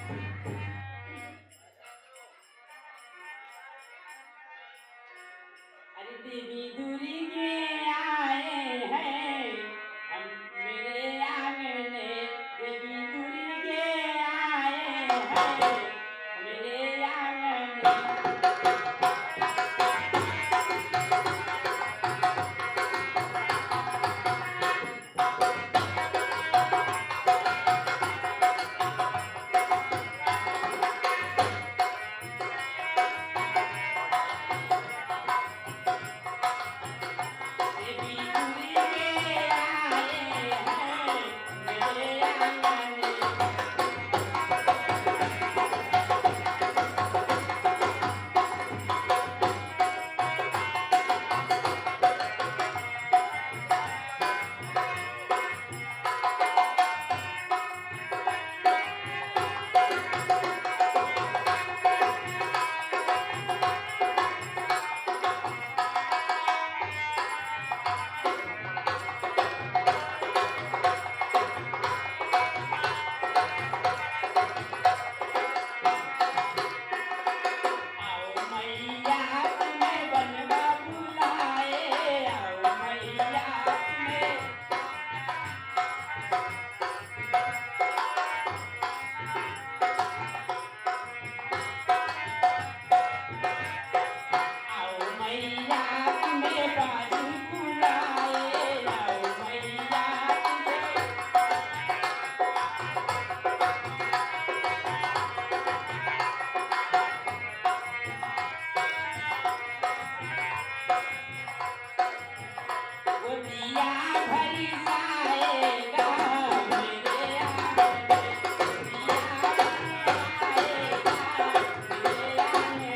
अरे देवी दूरी के आए हैं हम मेरे आंगने, देवी दूरी के आए हैं मेरे आंगने। देवी दूरी के आए हैं मेरे आंगने। आओ मैया तुम्हें बनवा बुलाए, आओ मैया तुम्हें। आओ मैया तुम्हें बाजू बुलाए, आओ मैया तुम्हें। गोदिया भरी जाएगा मेरे आंगने, गोदिया भरी जाएगा मेरे आंगने।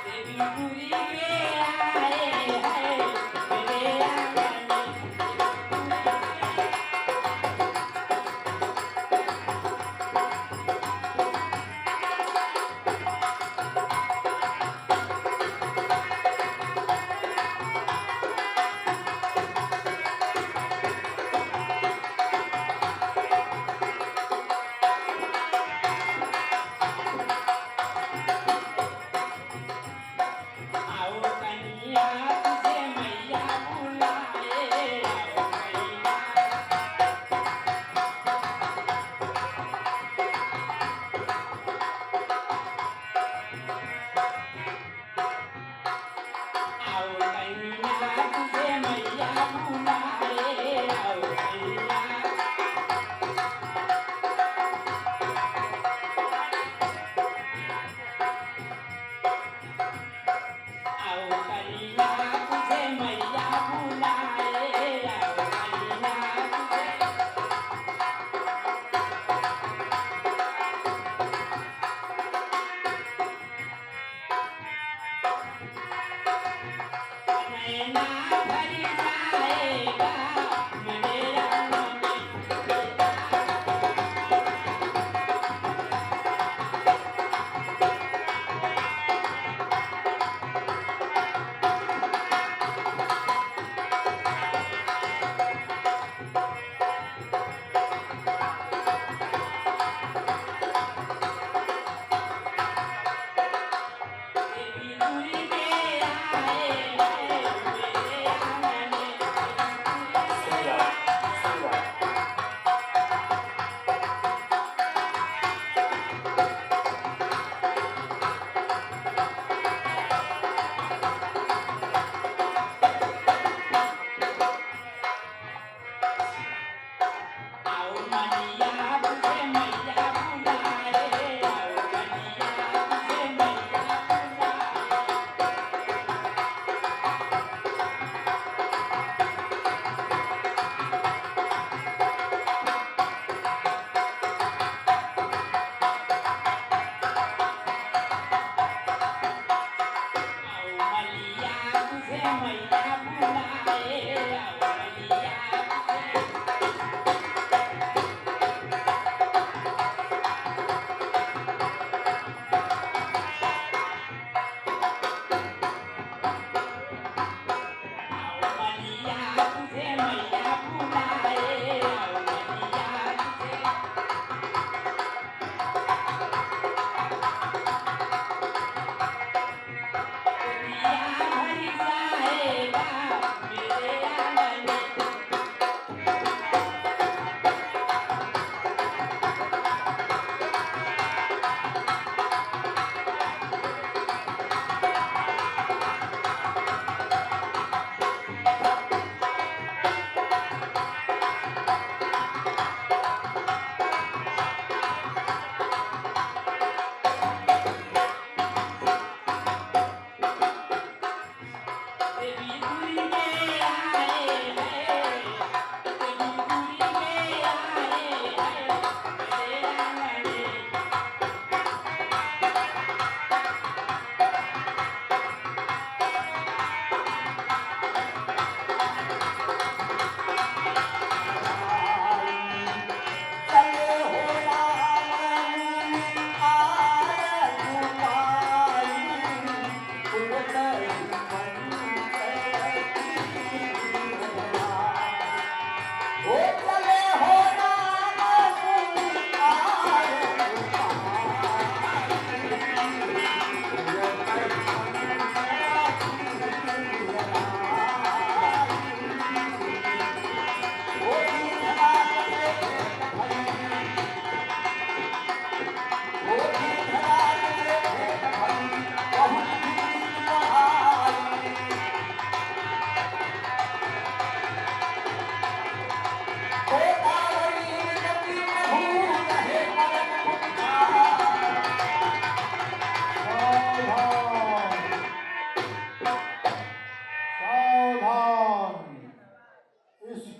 देवी दूरी के आए हैं मेरे आंगने। आओ कन्या तुझे मैया बुलाए, आओ मैया। आओ कन्या तुझे मैया बुलाए, आओ कन्या। आओ कन्या तुझे मैया बुलाए, आओ कन्या तुझे। नैना भरी जाएगा मेरे आंगने। देवी दूरी के आए हैं मेरे आंगने।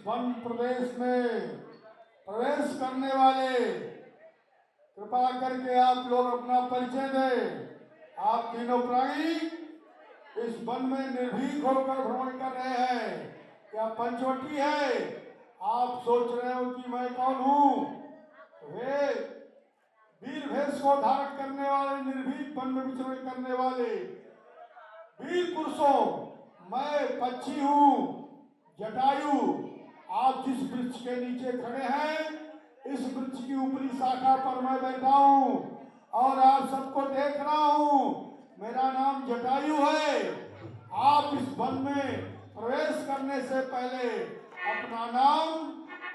वन प्रदेश में प्रवेश करने वाले, कृपा करके आप लोग अपना परिचय दें। आप तीनों प्राणी इस वन में निर्भीक होकर भ्रमण कर रहे हैं। क्या पंचवटी है? आप सोच रहे हो कि मैं कौन हूँ? वे वीर भेष को धारण करने वाले, निर्भीक वन में विचरण करने वाले वीर पुरुषों, मैं पक्षी हूँ जटायु। आप जिस वृक्ष के नीचे खड़े हैं, इस वृक्ष की ऊपरी शाखा पर मैं बैठा हूँ और आप सबको देख रहा हूँ। मेरा नाम जटायु है। आप इस वन में प्रवेश करने से पहले अपना नाम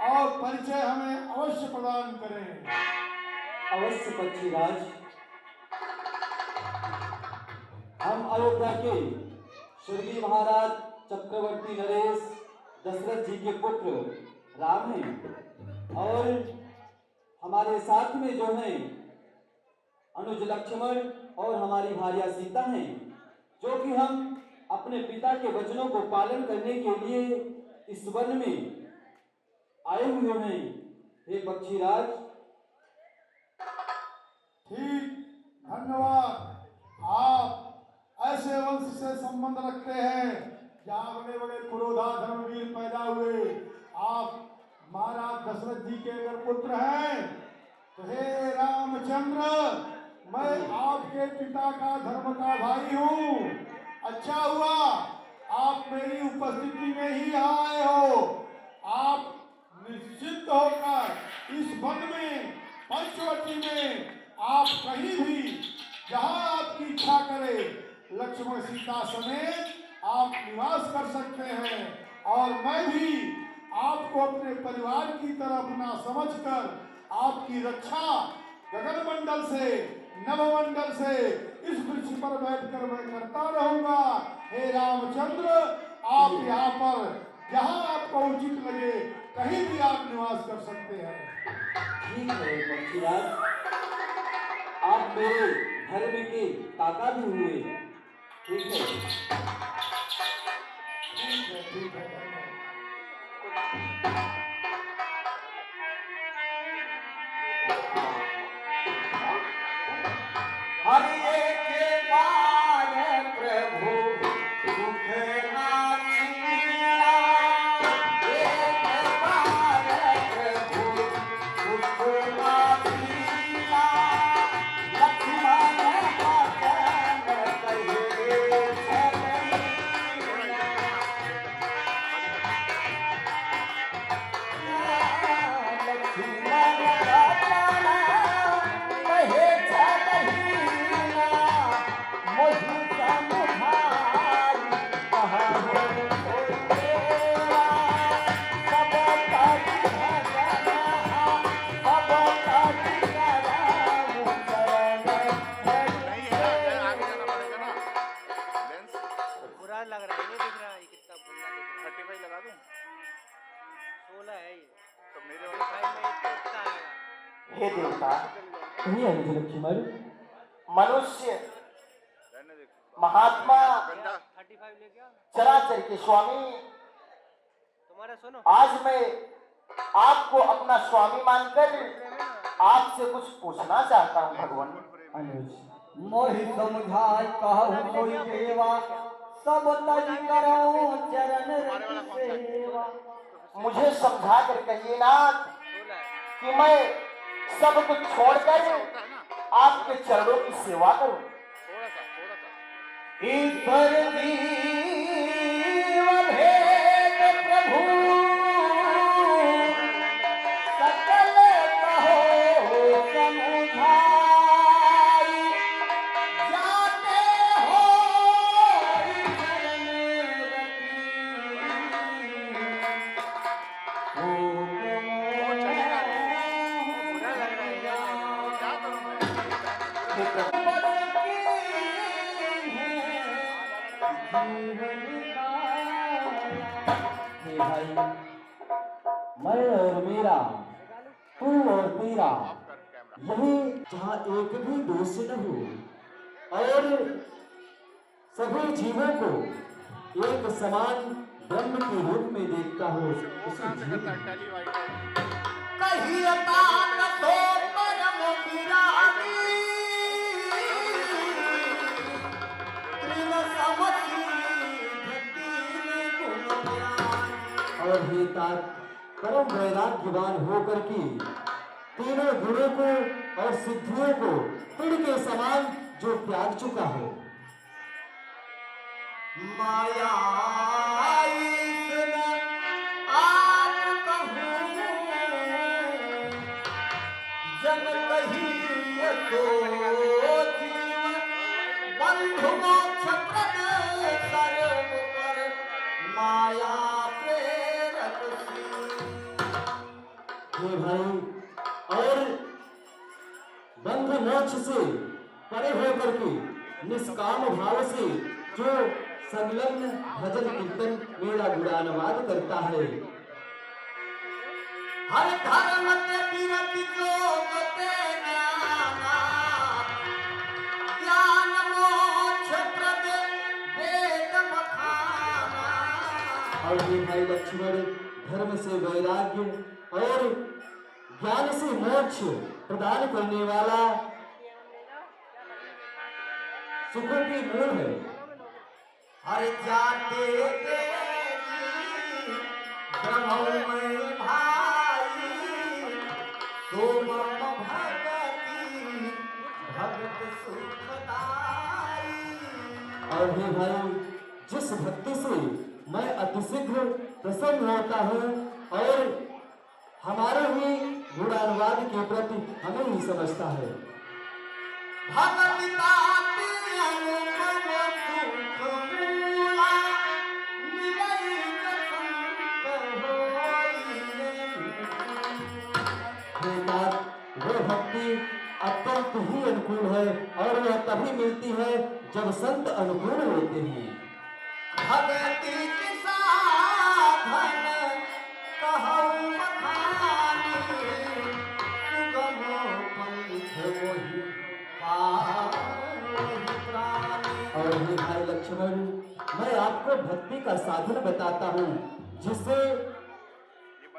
और परिचय हमें अवश्य प्रदान करें। अवश्य पक्षीराज। हम अयोध्या के स्वर्गीय महाराज चक्रवर्ती नरेश दशरथ जी के पुत्र राम हैं और हमारे साथ में जो हैं अनुज लक्ष्मण और हमारी भार्या सीता हैं, जो कि हम अपने पिता के वचनों को पालन करने के लिए इस वन में आए हुए हैं। हे पक्षीराज। ठीक, धन्यवाद। आप ऐसे वंश से संबंध रखते हैं जहाँ बड़े बड़े पुरोधा धर्मवीर पैदा हुए। आप महाराज दशरथ जी के अगर पुत्र हैं तो हे रामचंद्र, मैं आपके पिता का धर्म का भाई हूँ। अच्छा हुआ आप मेरी उपस्थिति में ही आए हो। आप निश्चित होकर इस वन में, पंचवटी में, आप कहीं भी जहाँ आपकी इच्छा करे लक्ष्मण सीता समेत आप निवास कर सकते हैं। और मैं भी आपको अपने परिवार की तरह अपना समझकर आपकी रक्षा गगनमंडल से, नवमंडल से इस वृक्ष पर बैठकर मैं करता रहूंगा। हे रामचंद्र, आप यहाँ पर जहाँ आपको उचित लगे कहीं भी आप निवास कर सकते हैं। ठीक है पक्षीराज, आप मेरे धर्म के काका भी हुए। ठीक है। ठीक है। हरि एक बार प्रभु सुख नाथिया, एक बार प्रभु सुख नाथिया, लक्ष्मण वचन कहे चलैया। लग रहा है, नहीं दिख रहा है कितना बुरा दिख रहा है। 35 लगा दूं? 16 है ये, तो मेरे वाले में इतना आएगा। हे देवता, कहिए अनुज लक्ष्मण। मनुष्य महात्मा 35 ले गया चराचर के स्वामी, तुम्हारा सुनो। आज मैं आपको अपना स्वामी मानकर आपसे कुछ पूछना चाहता हूँ। भगवान अनुज, मोहि समझाय कहु कोई देवा, सब तज करो चरण रति सेवा। मुझे समझा कर कहिए नाथ कि मैं सब कुछ छोड़कर आपके चरणों की सेवा करूं। ईश्वर जीव भेद प्रभु, सकल कहो समुझाई। जाते हो चरण हे भाई, मैं और मेरा, तू और तेरा, यही जहाँ एक भी दोष न हो और सभी जीवों को एक समान ब्रह्म के रूप में देखता हो उसे जीव कहिए तात तो परम विरागी त्रिन समसी धकीन गुण ज्ञान। और हे तात परम वैराग्यवान होकर के तीनों गुणों को और सिद्धियों को तिड़ के समान जो त्याग चुका हो। माया ईसन आप कहूँ जन कहिए तो जीव बंधु मोक्ष प्रद सर्व पर माया प्रेरक सी। हे भाई और बंध मोक्ष से परे होकर के निष्काम भाव से जो संलग्न भजन कीर्तन मेरा गुणानुवाद करता है। हर धर्म ते विरति जोग ते ज्ञाना ज्ञान मोक्ष प्रद वेद बखाना। और हे भाई लक्ष्मण धर्म से वैराग्य और ज्ञान से मोक्ष प्रदान करने वाला सुखों की मूल है। हर जाते ब्रह्ममय भाई सोम भगति भगत सुखदाई। और हे भाई जिस भक्ति से मैं अतिशीघ्र प्रसन्न होता हूँ और हमारे ही गुणानुवाद के प्रति हमें ही समझता है। भगति ताति अनुपम सुख मूला मिलई संत होइए। हे तात वह भक्ति अत्यंत ही अनुकूल है और वह तभी मिलती है जब संत अनुकूल होते हैं। भगति के साधन कहूँ बखानी सुगम पंथ वही पावहि प्राणी। और हे भाई लक्ष्मण मैं आपको भक्ति का साधन बताता हूँ जिससे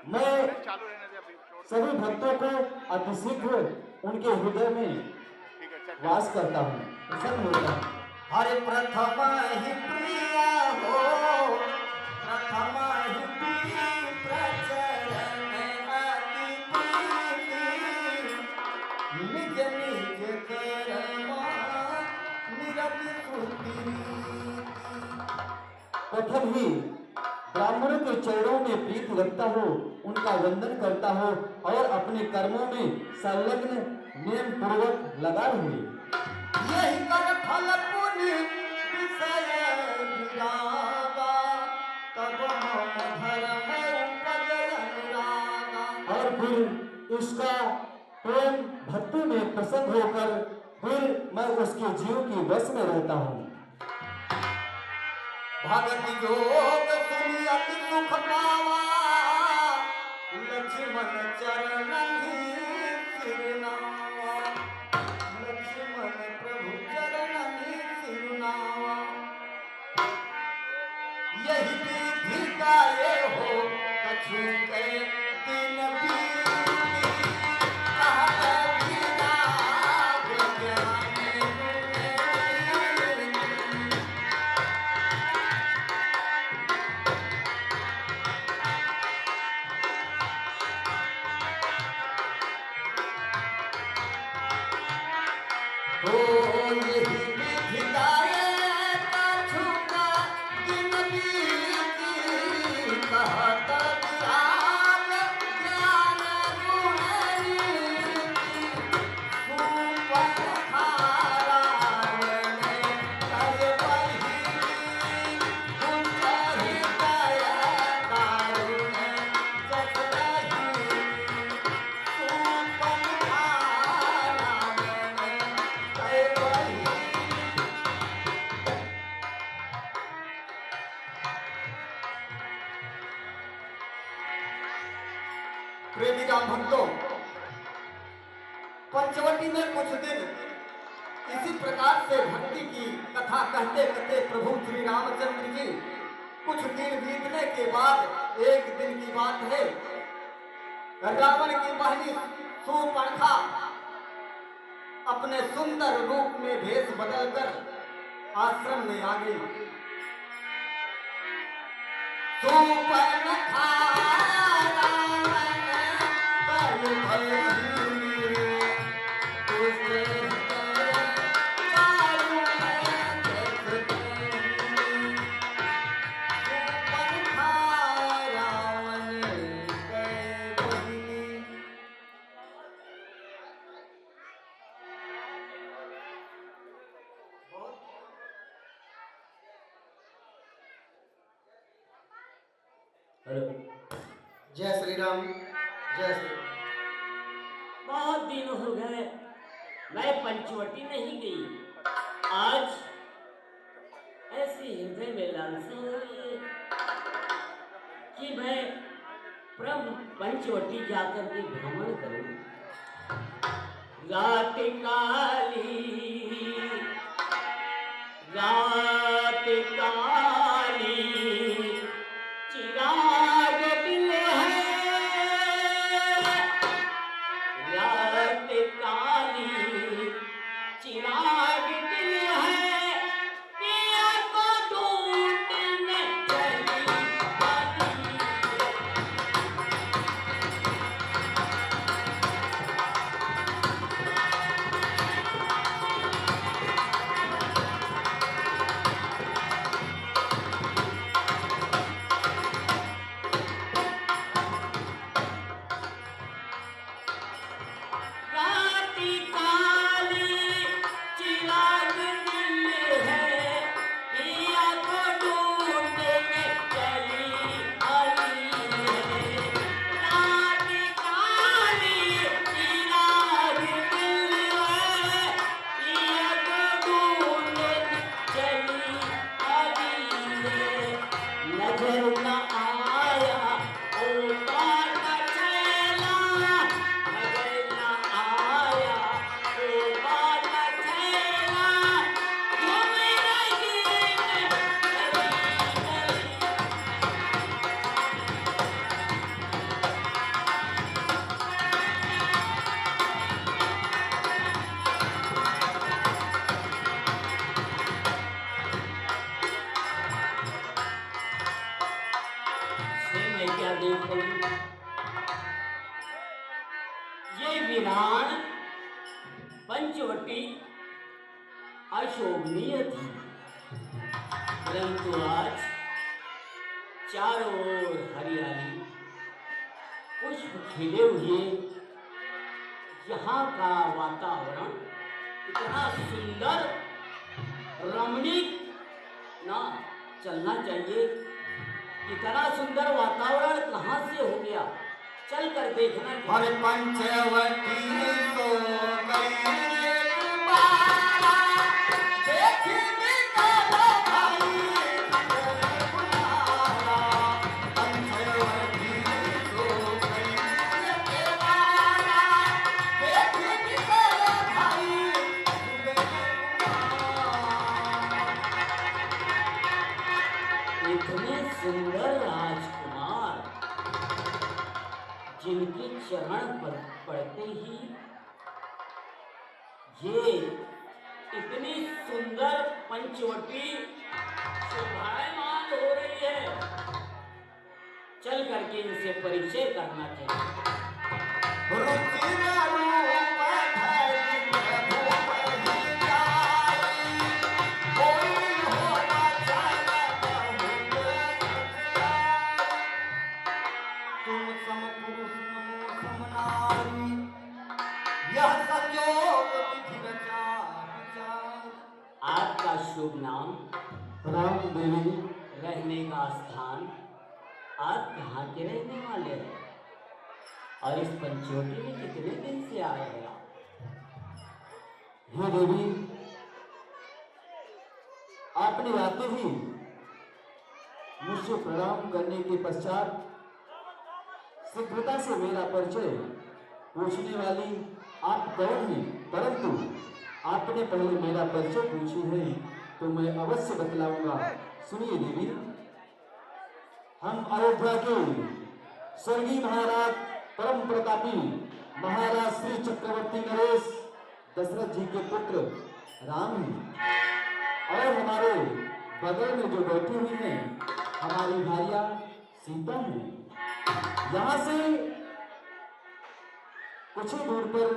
मैं सभी भक्तों को अतिशीघ्र उनके हृदय में वास करता हूँ, प्रसन्न होता हूँ। हरे प्रथम ही प्रिय हो प्रथम ही प्रिय प्रचरण अति प्रीति निज निज कर्म निरति सुधीति। प्रथम ही ब्राह्मणों के चरणों में प्रीति रखता हो, उनका वंदन करता हो और अपने कर्मों में संलग्न नियम पूर्वक लगा हुए। यही कर फल पुण्य विषय विरागा तब मम धर्म उपजय अनुरागा। और फिर इसका प्रेम भक्ति में प्रसन्न होकर फिर मैं उसके जीव की बस में रहता हूँ। भगति योग सुनि अति सुख पावा लक्ष्मण चरण सिरनावा। लक्ष्मण प्रभु चरण सिरनावा। यही विधि का ये हो कछु के दिन बीती कहत बिना विज्ञान गुण। ओ यही विधि गाए कछु का दिन बीती कहत बिहार ज्ञान गुण रीति। सुपन हारायण कर बही कुंतहि दय कारुण जस रही। सुपन हारायण कर बही। प्रेमी राम भक्तों, पंचवटी में कुछ दिन इसी प्रकार से भक्ति की कथा कहते कहते प्रभु श्री रामचंद्र जी कुछ दिन बीतने के बाद एक दिन की बात है, रावण की बहनी शूर्पणखा अपने सुंदर रूप में भेष बदलकर आश्रम में आ गई। शूर्पणखा जय श्री राम, जय श्री राम। बहुत दिन हो गए मैं पंचवटी नहीं गई। आज ऐसी हृदय में लालसा हो रही है कि मैं प्रभु पंचवटी जाकर के भ्रमण करूं। रात काली चिराग दिल है, रात काली चिराग दिल है, पिया को ढूंढने चली आती। रात काली चिराग दिल है, पिया को ढूंढने चली आई है। रात काली चिराग दिल है, पिया को ढूंढने चली आई है। नजर न आया ओ बाटा चला, नजर न आया ओ बाटा चला, घूम रही है गली गली। से मैं क्या देख रही हूँ? ये वीरान पंचवटी अशोभनीय थी, परंतु आज चारों ओर हरियाली, पुष्प खिले हुए, यहाँ का वातावरण इतना सुंदर रमणीक, ना चलना चाहिए। इतना सुंदर वातावरण कहाँ से हो गया, चल कर देखना चाहिए। हर पंचवटी तो गई एक बारा, देखी निकालो भाई तेरे बुलारा। पंचवटी तो गई एक बारा, देखी निकालो भाई तेरे बुलारा। इतने सुंदर राजकुमार जिनके चरण पर पड़ते ही ये इतनी सुंदर पंचवटी शोभायमान हो रही है, चल करके इनसे परिचय करना चाहिए। रुचिर रूप धरि प्रभु बहि जाई, कोई होता चल बहुत रसियाई। तुम सम पुरुष नमो सम नारी, यह संयोग विधि विचार। आपका शुभ नाम, राम देवी, रहने का स्थान, आप कहाँ के रहने वाले हैं और इस पंचवटी में कितने दिन से आए हैं आप? हे देवी, आपने आते ही मुझसे प्रणाम करने के पश्चात शीघ्रता से मेरा परिचय पूछने वाली आप कौन हैं, परंतु आपने पहले मेरा परिचय पूछी है तो मैं अवश्य बतलाऊंगा। सुनिए देवी, हम अयोध्या के स्वर्गीय महाराज परम प्रतापी महाराज श्री चक्रवर्ती नरेश दशरथ जी के पुत्र राम हैं और हमारे बगल में जो बैठी हुई हैं हमारी भारिया सीता हैं। यहाँ से कुछ ही दूर पर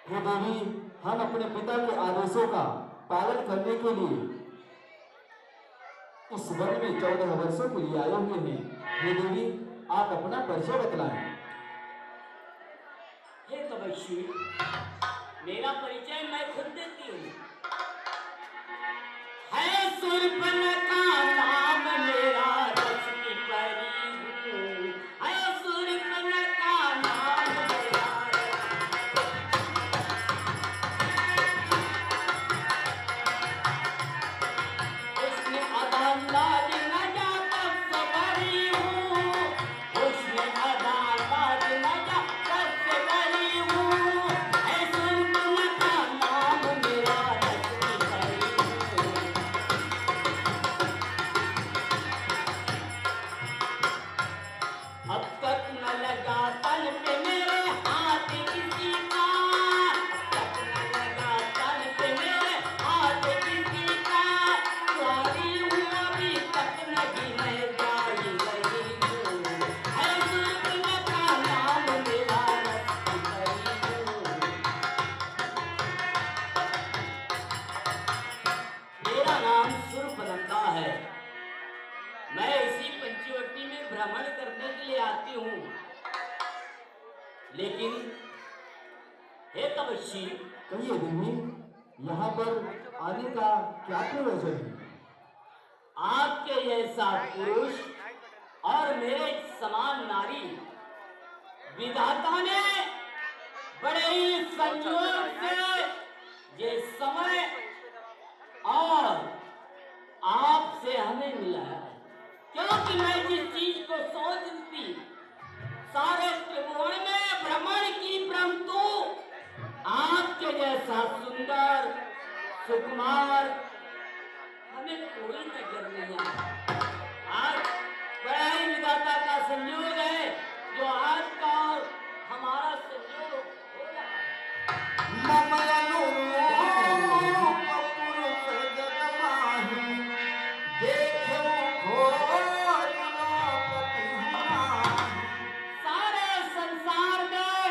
हे देवी, हम अपने पिता के आदेशों का पालन करने के लिए इस वन में 14 वर्षों के लिए आए हुए हैं। हे देवी, आप अपना परिचय बतलाएं। हे तपस्वी, मेरा परिचय मैं खुद देती हूँ। है शूर्पणखा नाम मेरा, रस की परी हूँ। है शूर्पणखा नाम मेरा, उसने अदालत न जाता सबरी हूँ। उसने अदालत न जाता सबरी हूँ। है शूर्पणखा नाम मेरा, रस की परी हूँ। अब तक न लगा तन पे मेरे हाथ किसी का, अब तक न लगा तन पे मेरे हाथ किसी का। कुंवारी हूँ अभी तक नहीं मैं जाई रही हूँ। है शूर्पणखा नाम मेरा, रस की परी हूँ। मेरा नाम शूर्पणखा है। मैं इसी पंचवटी में भ्रमण करने के लिए आती हूँ, लेकिन हे तपस्वी, कहिए देवी, यहाँ पर आने का क्या प्रयोजन है? आपके जैसा पुरुष और मेरे समान नारी विधाता ने बड़े ही संयोग से ये समय और आपसे हमें मिला है। क्योंकि मैं जिस चीज को सोचती सारे त्रिभुवन में भ्रमण की, परंतु आपके जैसा सुंदर सुकुमार हमें कोई नजर नहीं आया। आज बड़ा ही विधाता का संयोग है जो आज का और हमारा संयोग हो रहा है। सारे संसार में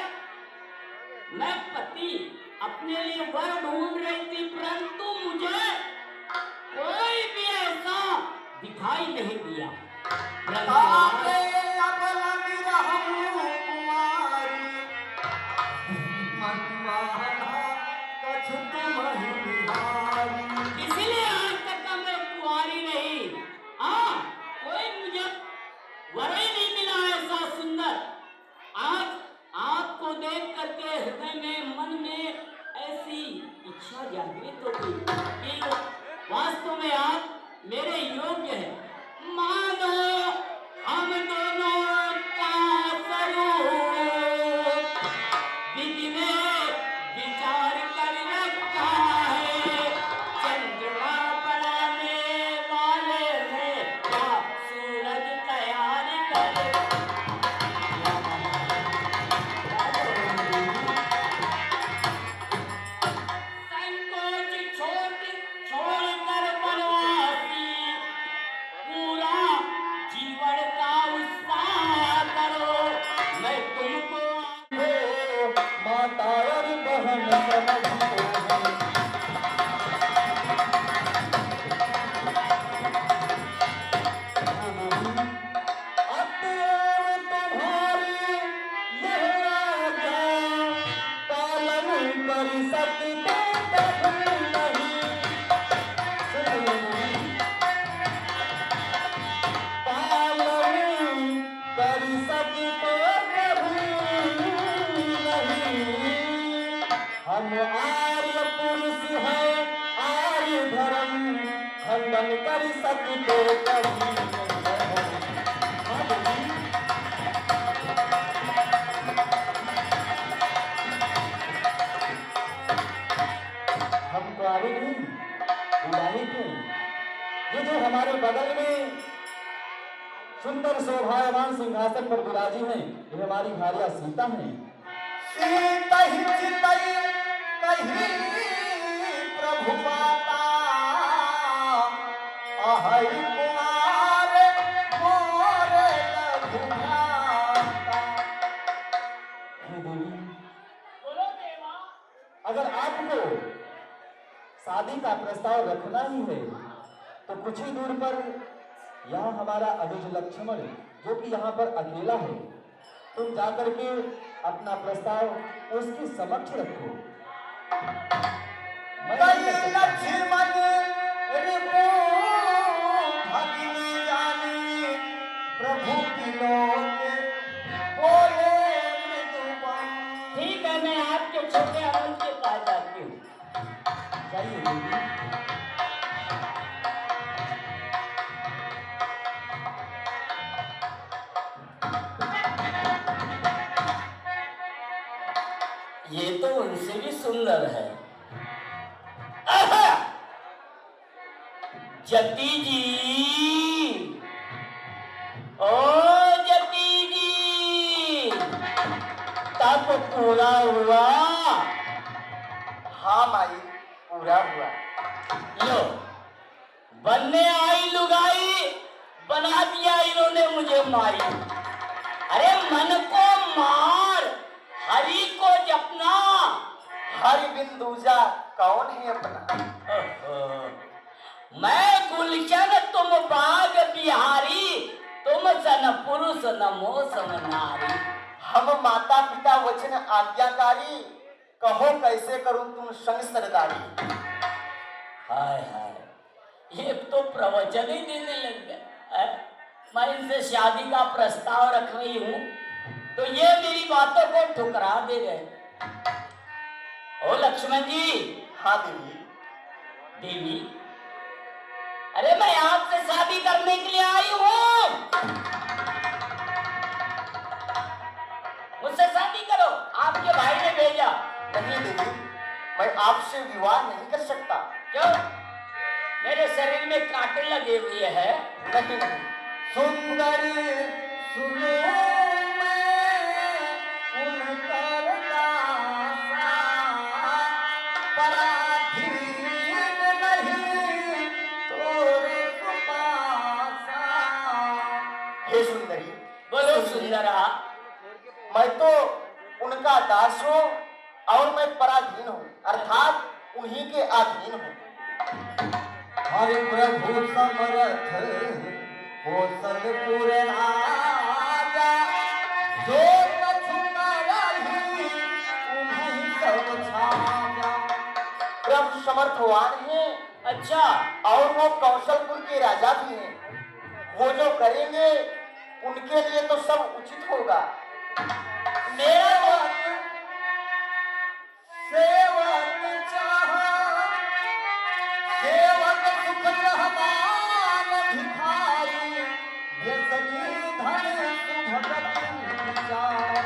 मैं पति अपने लिए वर ढूंढ रही थी, परंतु मुझे कोई भी ऐसा दिखाई नहीं दिया। परंतु आज इसलिए आज तक मैं कुंवारी रही। कोई मुझे वर ही नहीं मिला ऐसा सुंदर। आज आपको देख करके हृदय में, मन में ऐसी इच्छा जागृत हो गई कि वास्तव में आप मेरे योग्य हैं। मानो हम दोनों का स्वरूप विधि ने विचार कर रखा है। चंद्रमा बनाने वाले ने क्या सूरज तैयार कर संकोच छोड़कर बनवासी पूरा जीवन का उत्साह करो। मैं तुमको माता और बहन समझते हैं। अत्यार तुम्हारी यह आज्ञा पालन कर सकते कभी नहीं। पालन कर सकते कभी नहीं। हम आर्य पुरुष हैं, आर्य धर्म खंडन कर सकते कभी नहीं। हम तो आगे नहीं विवाहित हैं। ये जो हमारे बगल में सुंदर शोभायमान सिंहासन पर विराजी हैं। ये हमारी भार्या सीता हैं। सीता ही चितई कही प्रभु माता अहै कुमार मोरे लघुमाता। हे देवी, अगर आपको शादी का प्रस्ताव रखना ही है तो कुछ ही दूर पर यहाँ हमारा अनुज लक्ष्मण जो कि यहाँ पर अकेला है, तुम जाकर के अपना प्रस्ताव उसके समक्ष रखो। मैं नहीं कर सकता। लक्ष्मण रिपु भगिनी जानी प्रभु विनोद बोले मृदुबन। ठीक है, मैं आपके छोटे अनुज के पास जाती हूँ। चाहिए देवी। ये तो उनसे भी सुंदर है। आहा! जती जी, ओ जती जी, तब पूरा हुआ। हाँ माई, पूरा हुआ। लो, बनने आई लुगाई, बना दिया इन्होंने मुझे माई। अरे मन को मार, हरि को जपना। हरि बिन दूजा कौन है अपना। मैं गुलशन तुम बाग बिहारी, तुम सन पुरुष नमो सम नारी। हम माता पिता वचन आज्ञाकारी, कहो कैसे करूं तुम संग सरदारी। हाय हाय, ये तो प्रवचन ही देने लग गया। मैं इनसे शादी का प्रस्ताव रख रही हूँ तो ये मेरी बातों को ठुकरा दे रहे। ओ लक्ष्मण जी। हाँ देवी। देवी, अरे मैं आपसे शादी करने के लिए आई हूँ। मुझसे शादी करो, आपके भाई ने भेजा। नहीं देवी, मैं आपसे विवाह नहीं कर सकता। क्यों? मेरे शरीर में कांटे लगे हुए हैं। नहीं नहीं। सुंदर सुनो मैं उनकर दासा, पराधीन नहीं तोरे सुपासा। हे सुंदरी, बोलो सुंदरा। मैं तो उनका दास हूँ और मैं पराधीन हूँ, अर्थात उन्हीं के अधीन हूँ। हरि प्रभु समर्थ कौशलपुर राजा, जो कछु करहि उन्हीं सब छाजा। प्रभु समर्थवान है। अच्छा, और वो कौशलपुर के राजा भी हैं। वो जो करेंगे उनके लिए तो सब उचित होगा। मेरा सेवक चाहा सेवक सुख रहमान भिखारी, व्यसनी धन सुभगति चाहे।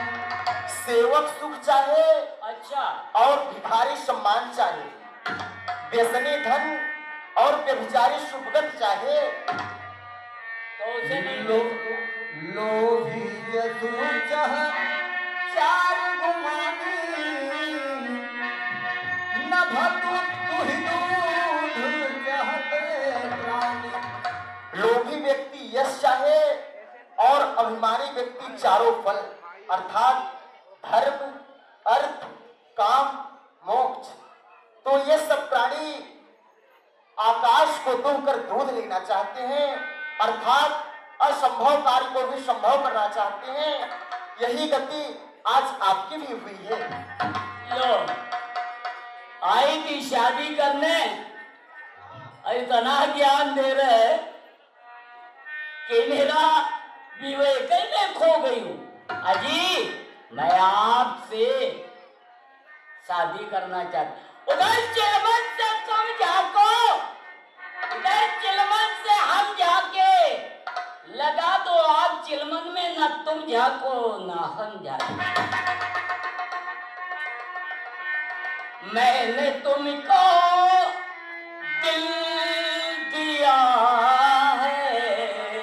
सेवक सुख चाहे अच्छा, और भिखारी सम्मान चाहे, व्यसनी धन और व्यभिचारी सुभगत चाहे। तो उसे नहीं लो लो। लोभी जसु चाह चार गुमानी, न भतु तुहि दूध चाहते प्राणी। लोभी व्यक्ति यश चाहे और अभिमानी व्यक्ति चारों फल, अर्थात धर्म, अर्थ, काम, मोक्ष। तो ये सब प्राणी आकाश को दुहकर दूध लेना चाहते हैं, अर्थात असंभव कार्य को भी संभव करना चाहते हैं। यही गति आज आपकी भी हुई है। लो, आई थी शादी करने, इतना ज्ञान दे रहे कि मेरा विवेक में खो गई हूँ। अजी, मैं आपसे शादी करना चाहती। उधर चिलमन से तुम जाको, उधर चिलमन से हम जाके लगा दो। आप चिलमन में न तुम झाको न हम झाको। मैंने तुमको दिल दिया है,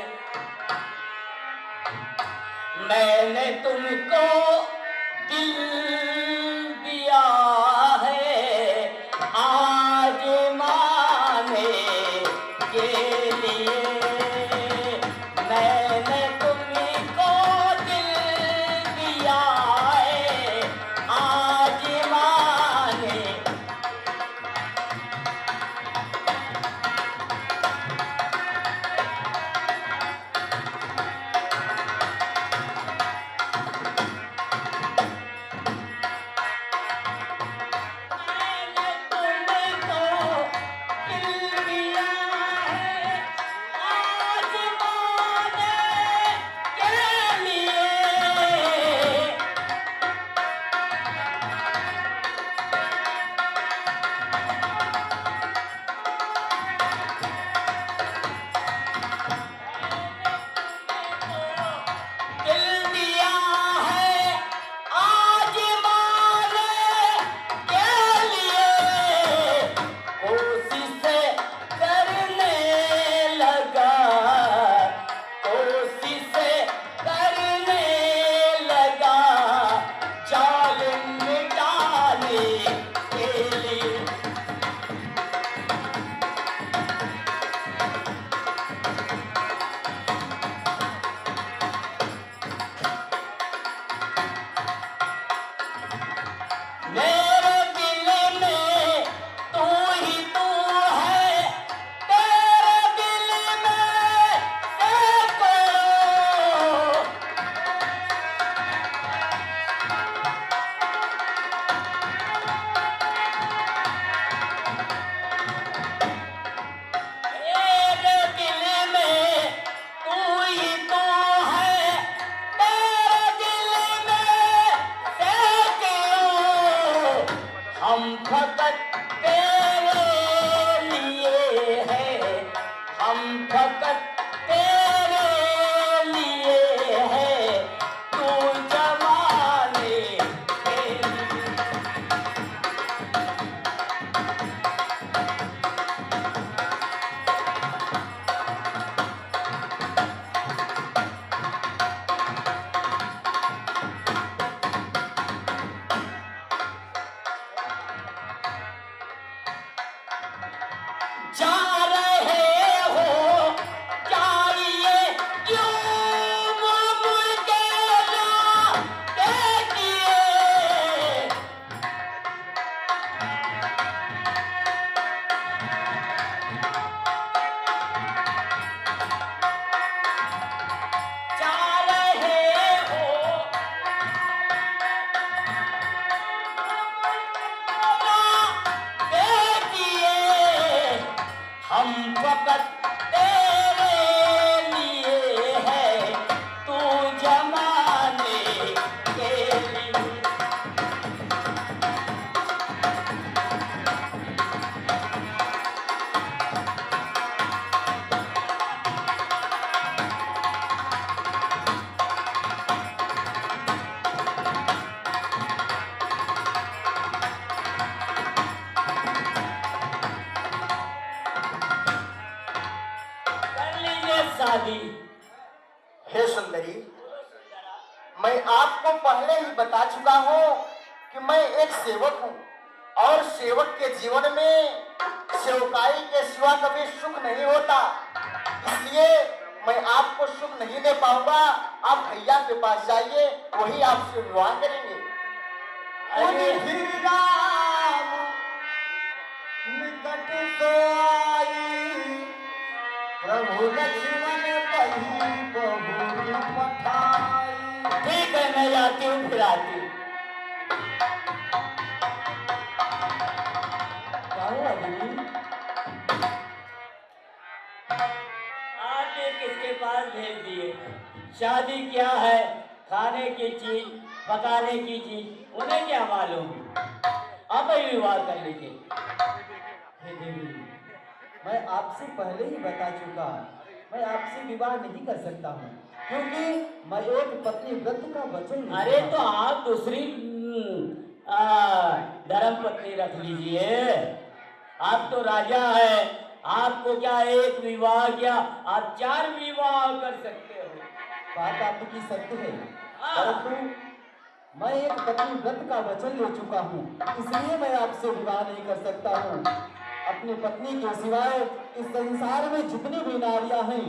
हे सुंदरी, मैं आपको पहले ही बता चुका हूँ कि मैं एक सेवक हूँ और सेवक के जीवन में सेवकाई के सिवा कभी सुख नहीं होता। इसलिए मैं आपको सुख नहीं दे पाऊंगा। आप भैया के पास जाइए, वही आपसे विवाह करेंगे। उन फिर राम निकट सो आई, प्रभु लक्ष्मण पही बहुरी पठाई। ठीक है, मैं जाती हूँ, फिर आती हूँ। क्या हुआ दीदी? आपने किसके पास भेज दिए? शादी क्या है, खाने की चीज, पकाने की चीज, उन्हें क्या मालूम? अब ही विवाह कर लीजिए। हे देवी, मैं आपसे पहले ही बता चुका, मैं आपसे विवाह नहीं कर सकता हूँ, क्योंकि मैं एक पत्नी व्रत का वचन नहीं अरे देता। तो आप दूसरी धर्म पत्नी रख लीजिए। आप तो राजा है, आपको क्या एक विवाह, क्या आप 4 विवाह कर सकते हो। बात आपकी सत्य है, हाँ। परंतु मैं एक पत्नी व्रत का वचन ले चुका हूँ, इसलिए मैं आपसे विवाह नहीं कर सकता हूँ। अपनी पत्नी के सिवाय इस संसार में जितनी भी नारियां हैं,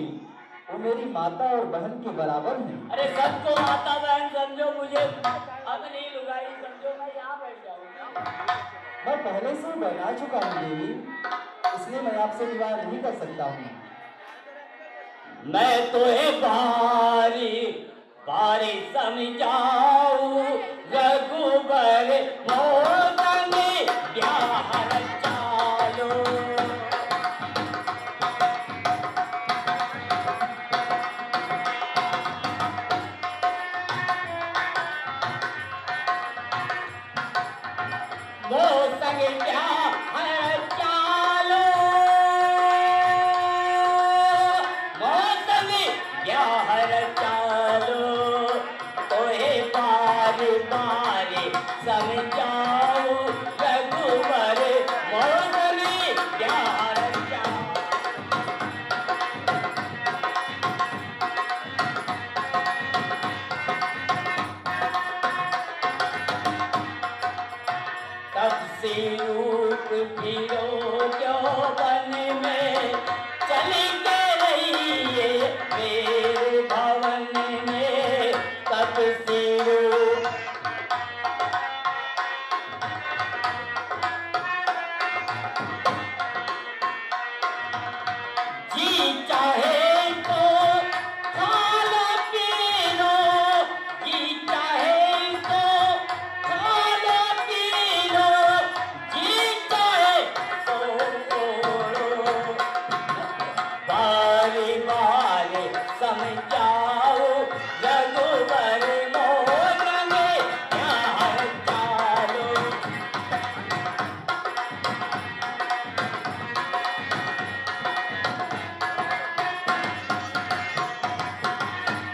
वो मेरी माता और बहन के बराबर हैं। अरे सबको माता बहन समझो, मुझे अपनी लुगाई समझो, मैं यहाँ बैठ जाऊंगा। मैं पहले से ही बता चुका हूँ देवी, इसलिए मैं आपसे विवाह नहीं कर सकता हूँ। मैं तो बारी बारी समझाऊं, रघुबर मोदन ब्याह चालो। मोसंग ब्याह चालो, मोसंग ब्याह चालो, तोहे बार बार समझाऊं, रघुबर मोसंग ब्याह चालो। तब से रूप फिरो यौवन में, चली के रहिए मेरे भवन में। तब से रूप जी चाहे तो खाना पी लो, जी चाहे तो खाना पी लो, जी चाहे तो ओढ़ो। बारी बारी समझाओ, रघुबर मोदन ब्याह चालो।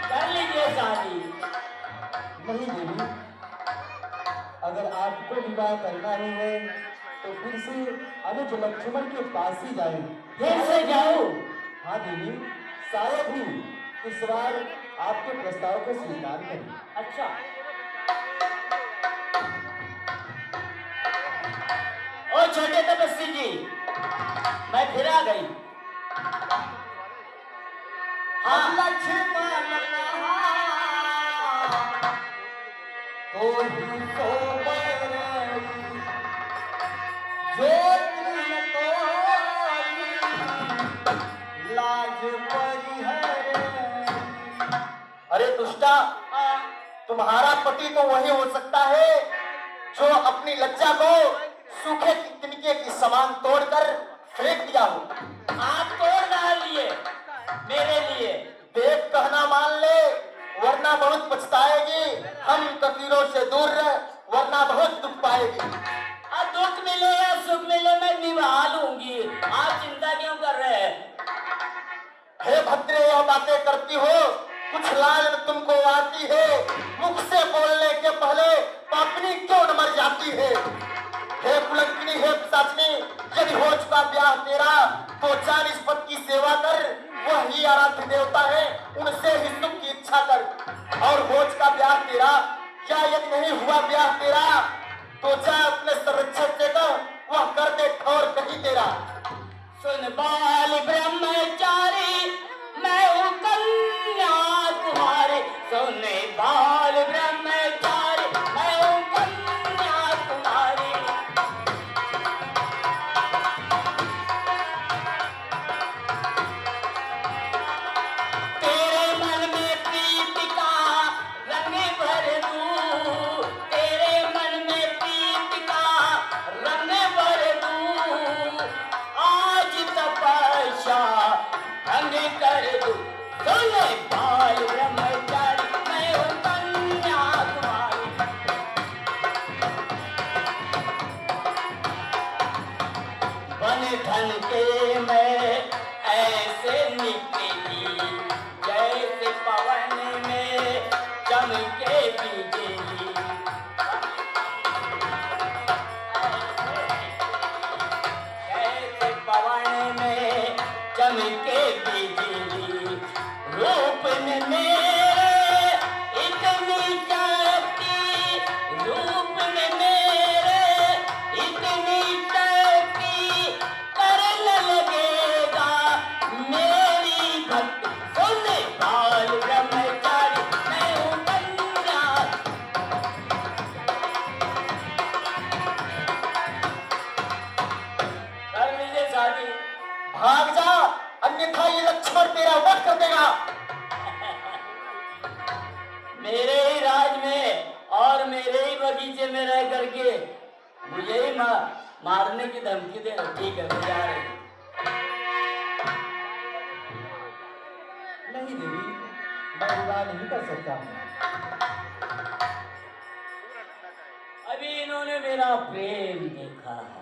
कर लीजिए शादी। नहीं देवी, अगर आपको विवाह करना ही है तो फिर से अनुज लक्ष्मण के पास ही जाए। फिर से जाओ। हाँ देवी, शायद ही इस बार आपके प्रस्ताव को स्वीकार करें। अच्छा, ओ छोटे तपस्वी जी, मैं फिर आ गई। हाँ, लक्ष्मण कहा, तो ही सो बरई, जो दिल तोरी, लाज परिहर। अरे दुष्टा, तुम्हारा पति तो वही हो सकता है जो अपनी लज्जा को सूखे तिनके की समान तोड़कर फेंक दिया हो। आप तोड़ डालिए मेरे लिए। देख कहना मान ले, वरना बहुत पछताएगी। हम तकदीरों से दूर रह, वरना बहुत दुख पाएगी। अब दुख मिले या सुख मिले, मैं निभा लूंगी। आप चिंता क्यों कर रहे हैं? हे भद्रे, यह बातें करती हो, कुछ लाज तुमको आती है? मुख से बोलने के पहले पापनी क्यों न मर जाती है? हे कुलंकिनी, हे पिशाचिनी, यदि हो चुका ब्याह तेरा तो 40 पद की सेवा कर। वही आराध्य देवता है, उनसे ही सुख की का ब्याह तेरा, या यदि नहीं हुआ ब्याह तेरा तो जा अपने संरक्षक से कहो वह कर दे ठौर कहीं तेरा। सुन बाल ब्रह्मचारी मैं हूँ कन्या तुम्हारी, सुन बाल ब्रह्मचारी मैं हूँ कन्या तुम्हारी। तेरे मन में प्रीत का रंग भर दूं, तेरे मन में प्रीत का रंग भर दूं, आज तपस्या भंग कर दूं। सुन बाल ब्रह्मचारी मैं हूँ कन्या तुम्हारी। बन धन के मैं ऐसे निकली, जैसे पवन में चमके बिजली। जैसे पवन में चमके बिजली, रूप में मेरे इतनी शक्ति, रूप में मेरे इतनी शक्ति, करने लगेगा मेरी भक्ति। सुन बाल ब्रह्मचारी मैं हूँ कन्या। कर लीजिए शादी। भाग जा, अन्यथा ये लक्ष्मण तेरा वध कर देगा। मेरे ही राज में और मेरे ही बगीचे में रह करके मुझे ही मारने की धमकी दे रहे। ठीक है, मैं जा रही हूँ। नहीं देवी, मैं विवाह नहीं कर सकता हूँ। अभी इन्होंने मेरा प्रेम देखा है,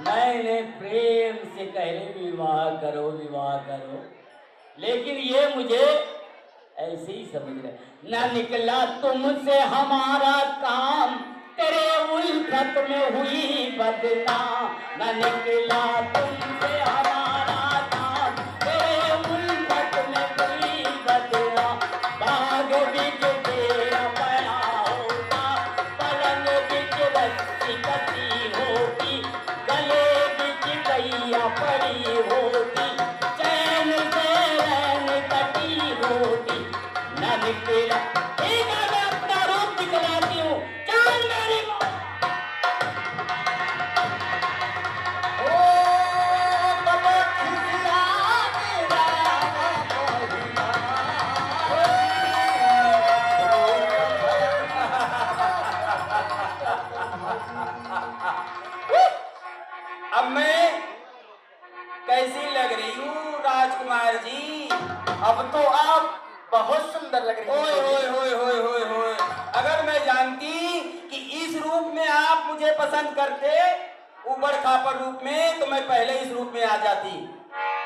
मैंने प्रेम से कह रहे विवाह करो विवाह करो, लेकिन ये मुझे ऐसे ही समझ रहे। न निकला तुमसे हमारा काम, तेरे उल्फत में हुई बदनाम। न निकला तुमसे हमारा काम, तेरे उल्फत में हुई बदनाम। बाग बिज तेरा बड़ा होता, पलंग बिज रस्सी कसी होती, गले बिज गैया पड़ी होती, चैन से रैन कटी होती। न निकला, ठीक है मैं अपना रूप दिखलाती हूँ, चल मेरी माँ। अब मैं कैसी लग रही हूँ राजकुमार जी? अब तो आप बहुत सुंदर लग रही ओए हैं। होए होए होए होए होए, अगर मैं जानती कि इस रूप में आप मुझे पसंद करते, ऊबड़ खापड़ रूप में, तो मैं पहले इस रूप में आ जाती।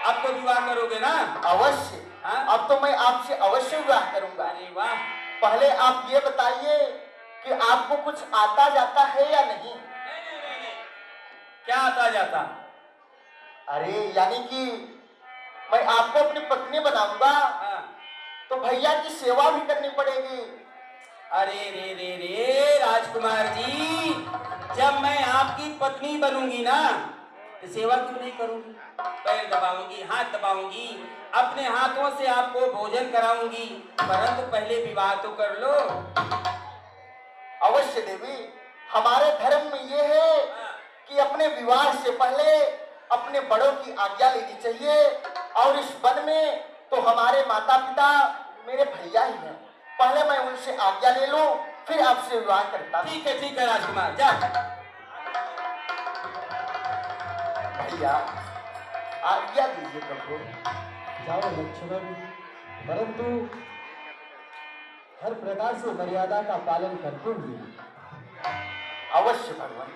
अब तो विवाह करोगे ना? अवश्य। हाँ? अब तो मैं आपसे अवश्य विवाह करूंगा। अरे वाह। पहले आप ये बताइए कि आपको कुछ आता जाता है या नहीं? नहीं, क्या आता जाता? अरे यानी कि मैं आपको अपनी पत्नी बनाऊंगा हाँ। तो भैया की सेवा भी करनी पड़ेगी। अरे रे रे रे राजकुमार जी, जब मैं आपकी पत्नी बनूंगी ना तो सेवा क्यों नहीं करूंगी? पैर दबाऊंगी, हाथ दबाऊंगी, अपने हाथों से आपको भोजन कराऊंगी, परंतु पहले विवाह तो कर लो। अवश्य देवी, हमारे धर्म में ये है कि अपने विवाह से पहले अपने बड़ों की आज्ञा लेनी चाहिए, और इस वन में तो हमारे माता पिता मेरे भैया ही हैं। पहले मैं उनसे आज्ञा ले लूं, फिर आपसे विवाह करता हूं। ठीक है राजकुमार, जा। भैया आज्ञा दीजिए प्रभु। जाओ लक्ष्मण, परंतु हर प्रकार से मर्यादा का पालन करते हुए। अवश्य भगवान।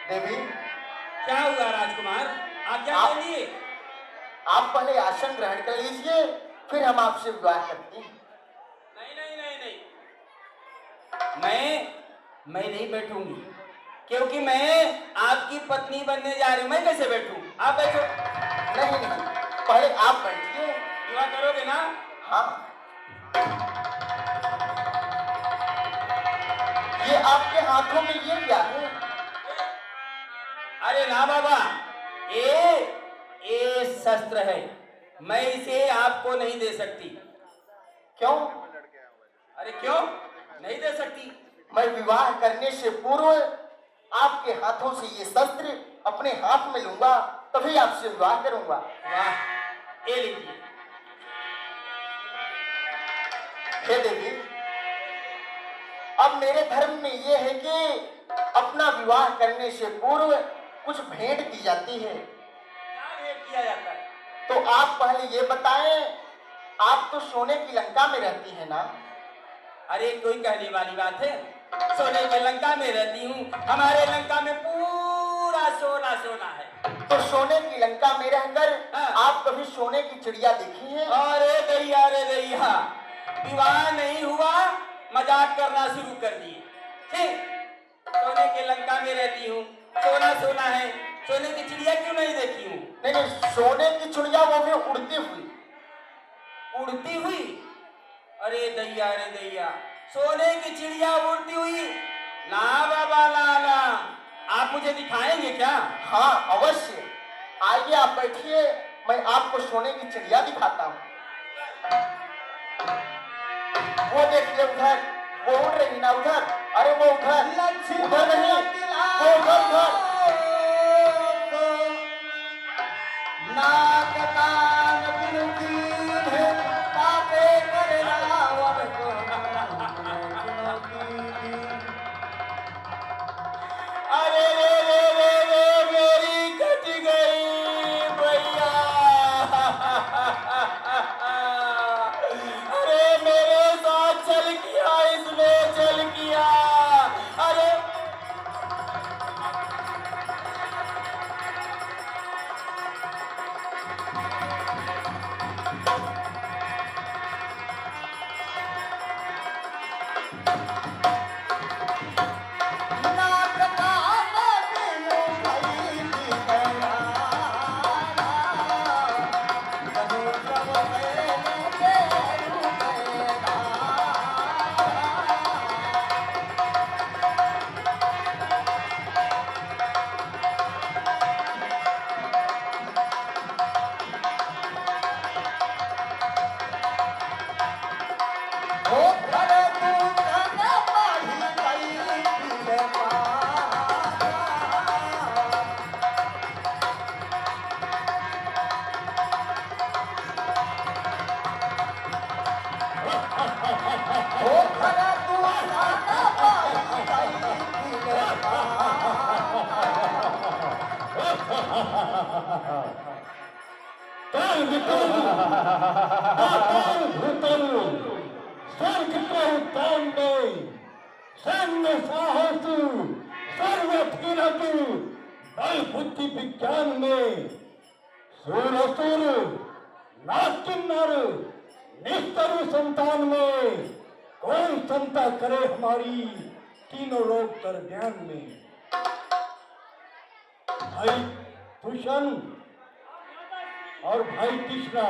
देवी, क्या हुआ राजकुमार? आज्ञा आप- ले लिए? आप पहले आसन ग्रहण कर लीजिए, फिर हम आपसे विवाह करते हैं। नहीं, मैं नहीं बैठूंगी, क्योंकि मैं आपकी पत्नी बनने जा रही हूं। मैं कैसे बैठूं? आप बैठो। नहीं नहीं, पहले आप बैठिए। विवाह करोगे ना? हाँ, ये आपके हाथों में ये क्या है? अरे ना बाबा, ये शस्त्र है, मैं इसे आपको नहीं दे सकती। क्यों? अरे क्यों नहीं दे सकती? मैं विवाह करने से पूर्व आपके हाथों से ये शस्त्र अपने हाथ में लूंगा, तभी आपसे विवाह करूंगा। वाह, ये लीजिए। हे देवी, अब मेरे धर्म में ये है कि अपना विवाह करने से पूर्व कुछ भेंट की जाती है। क्या भेंट किया जाता है? तो आप पहले ये बताएं, आप तो सोने की लंका में रहती है ना? अरे कोई कहने वाली बात है? सोने की लंका में रहती हूँ, हमारे लंका में पूरा सोना सोना है। तो सोने की लंका में रहकर हाँ। आप कभी सोने की चिड़िया देखी है? अरे दैया, विवाह नहीं हुआ, मजाक करना शुरू कर दिए। ठीक, सोने के लंका में रहती हूँ, सोना सोना है, सोने की चिड़िया क्यों नहीं देखी हूँ? नहीं नहीं, सोने की चिड़िया वो भी उड़ती हुई। उड़ती हुई? अरे दैया, सोने की चिड़िया उड़ती हुई? ना बाबा ना, आप मुझे दिखाएंगे क्या? हाँ अवश्य, आइए आप बैठिए, मैं आपको सोने की चिड़िया दिखाता हूँ। वो देखिए उधर, वो उड़ रही ना उधर। अरे वो उधर उधर नहीं, वो उधर। नाक कान बिनती है, पापे कर रावण को चुनौती। अरे रे, मेरी कट गई भैया। अरे मेरे साथ चल किया, इसने चल किया। अरे नाक कान बिनती है, कभी सब मेरे रुकेगा। ओ घर तू जन बढ़ी गई दिल पारा। ओ घर तू जन बढ़ी गई दिल बुद्धि विज्ञान में सुर असुर नास्ति नर निस्तरु संतान में कौन संता करे हमारी तीनों लोक कर ज्ञान में। भाई भूषण और भाई तीसरा,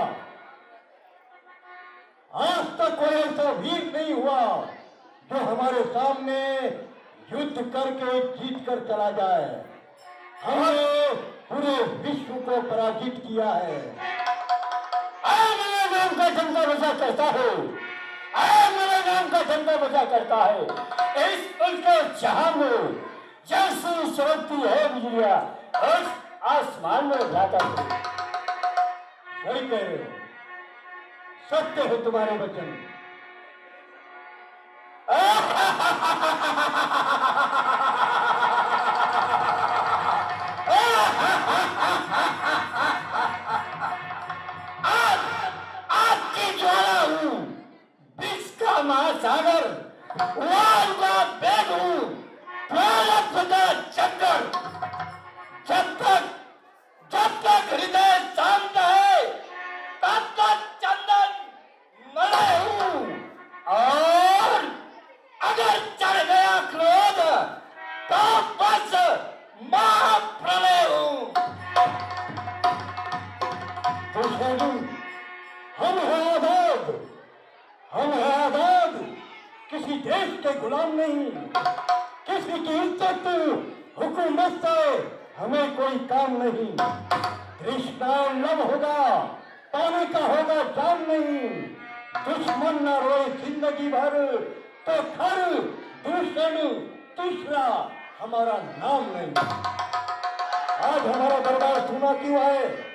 आज तक कोई ऐसा वीर नहीं हुआ जो हमारे सामने युद्ध करके जीत कर चला जाए। हमने पूरे विश्व को पराजित किया है। मेरे नाम का झंडा बजा करता है, मेरे नाम का झंडा बजा करता है। इस उनके जहां में जैसी चमकती है बिजलियां उस आसमान में जाता है। सही कह रहे हो, सत्य है तुम्हारे वचन। आपकी ज्वाला हूं, विष का महासागर, वाल का बेग हूं, प्रारब्ध का चक्कर। जब तक हृदय शांत है तब तक चंदन मरे हूं, और अगर चढ़ गया क्रोध के गुलाम नहीं। किसी की इज्जत हुकूमत से हमें कोई काम नहीं। तृष्णा लब होगा, पानी का होगा जाम नहीं। दुश्मन न रोए जिंदगी भर तो घर दूषण तीसरा हमारा नाम नहीं। आज हमारा दरबार सुना क्यों है?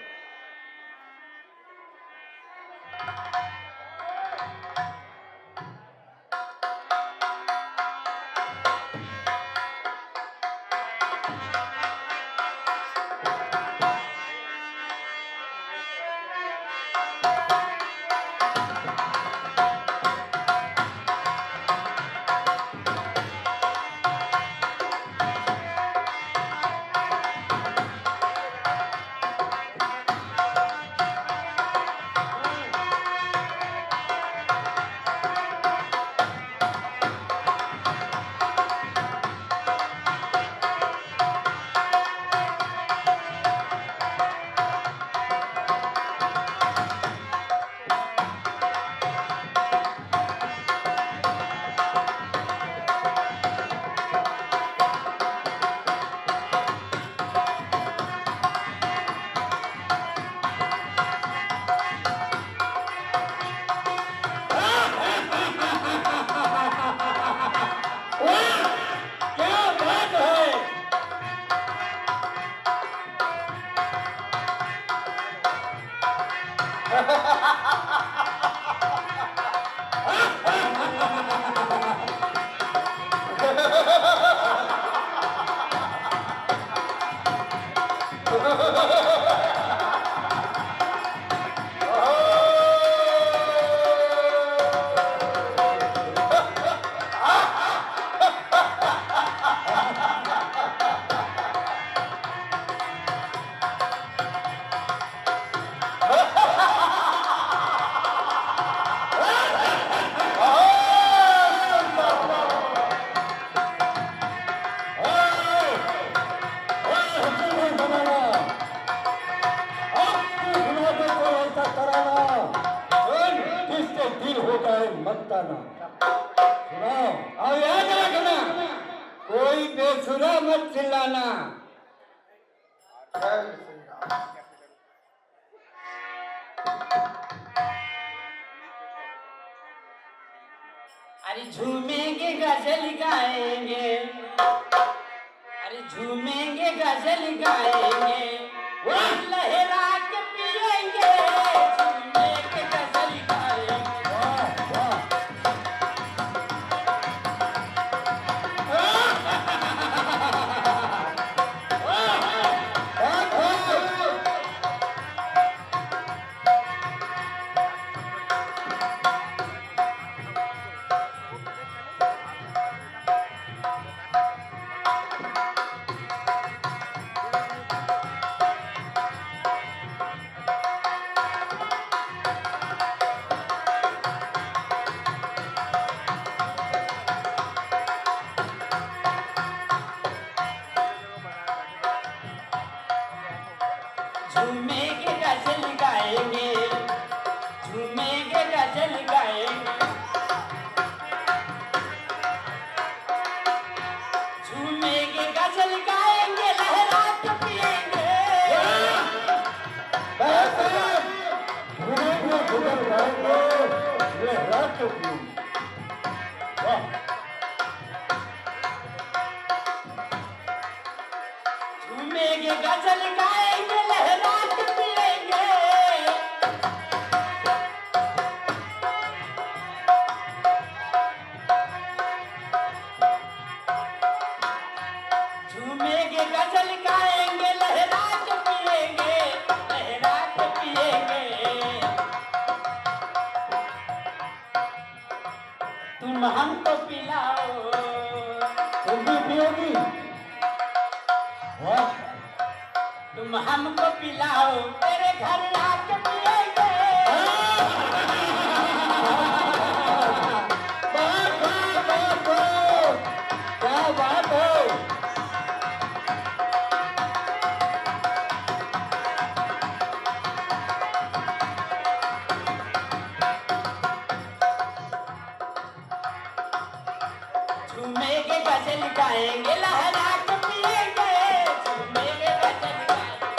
और याद रखना, कोई बेसुरा मत चिल्लाना। जय श्री राम। अरे झूमेंगे गजल गाएंगे, अरे झूमेंगे गजल गाएंगे, लहरा के पिएंगे, झूमेंगे गजल गाएंगे। झूमेंगे गजल गाएंगे, झूमेंगे गजल गाएंगे, झूमेंगे गजल गाएंगे, लहरा के पिएंगे। झूमेंगे गजल गाएंगे, लहरा के पिएंगे। झूमेंगे गजल गाएंगे, लहरा के पिएंगे, लहरा के पिएंगे। तुम हमको पिलाओ, तुम भी पियोगी? वाह, तुम हमको पिलाओ, तेरे घर आके पिएंगे। क्या बात है? गाएंगे लहरा के पिएंगे झूमेंगे भजन गाएंगे।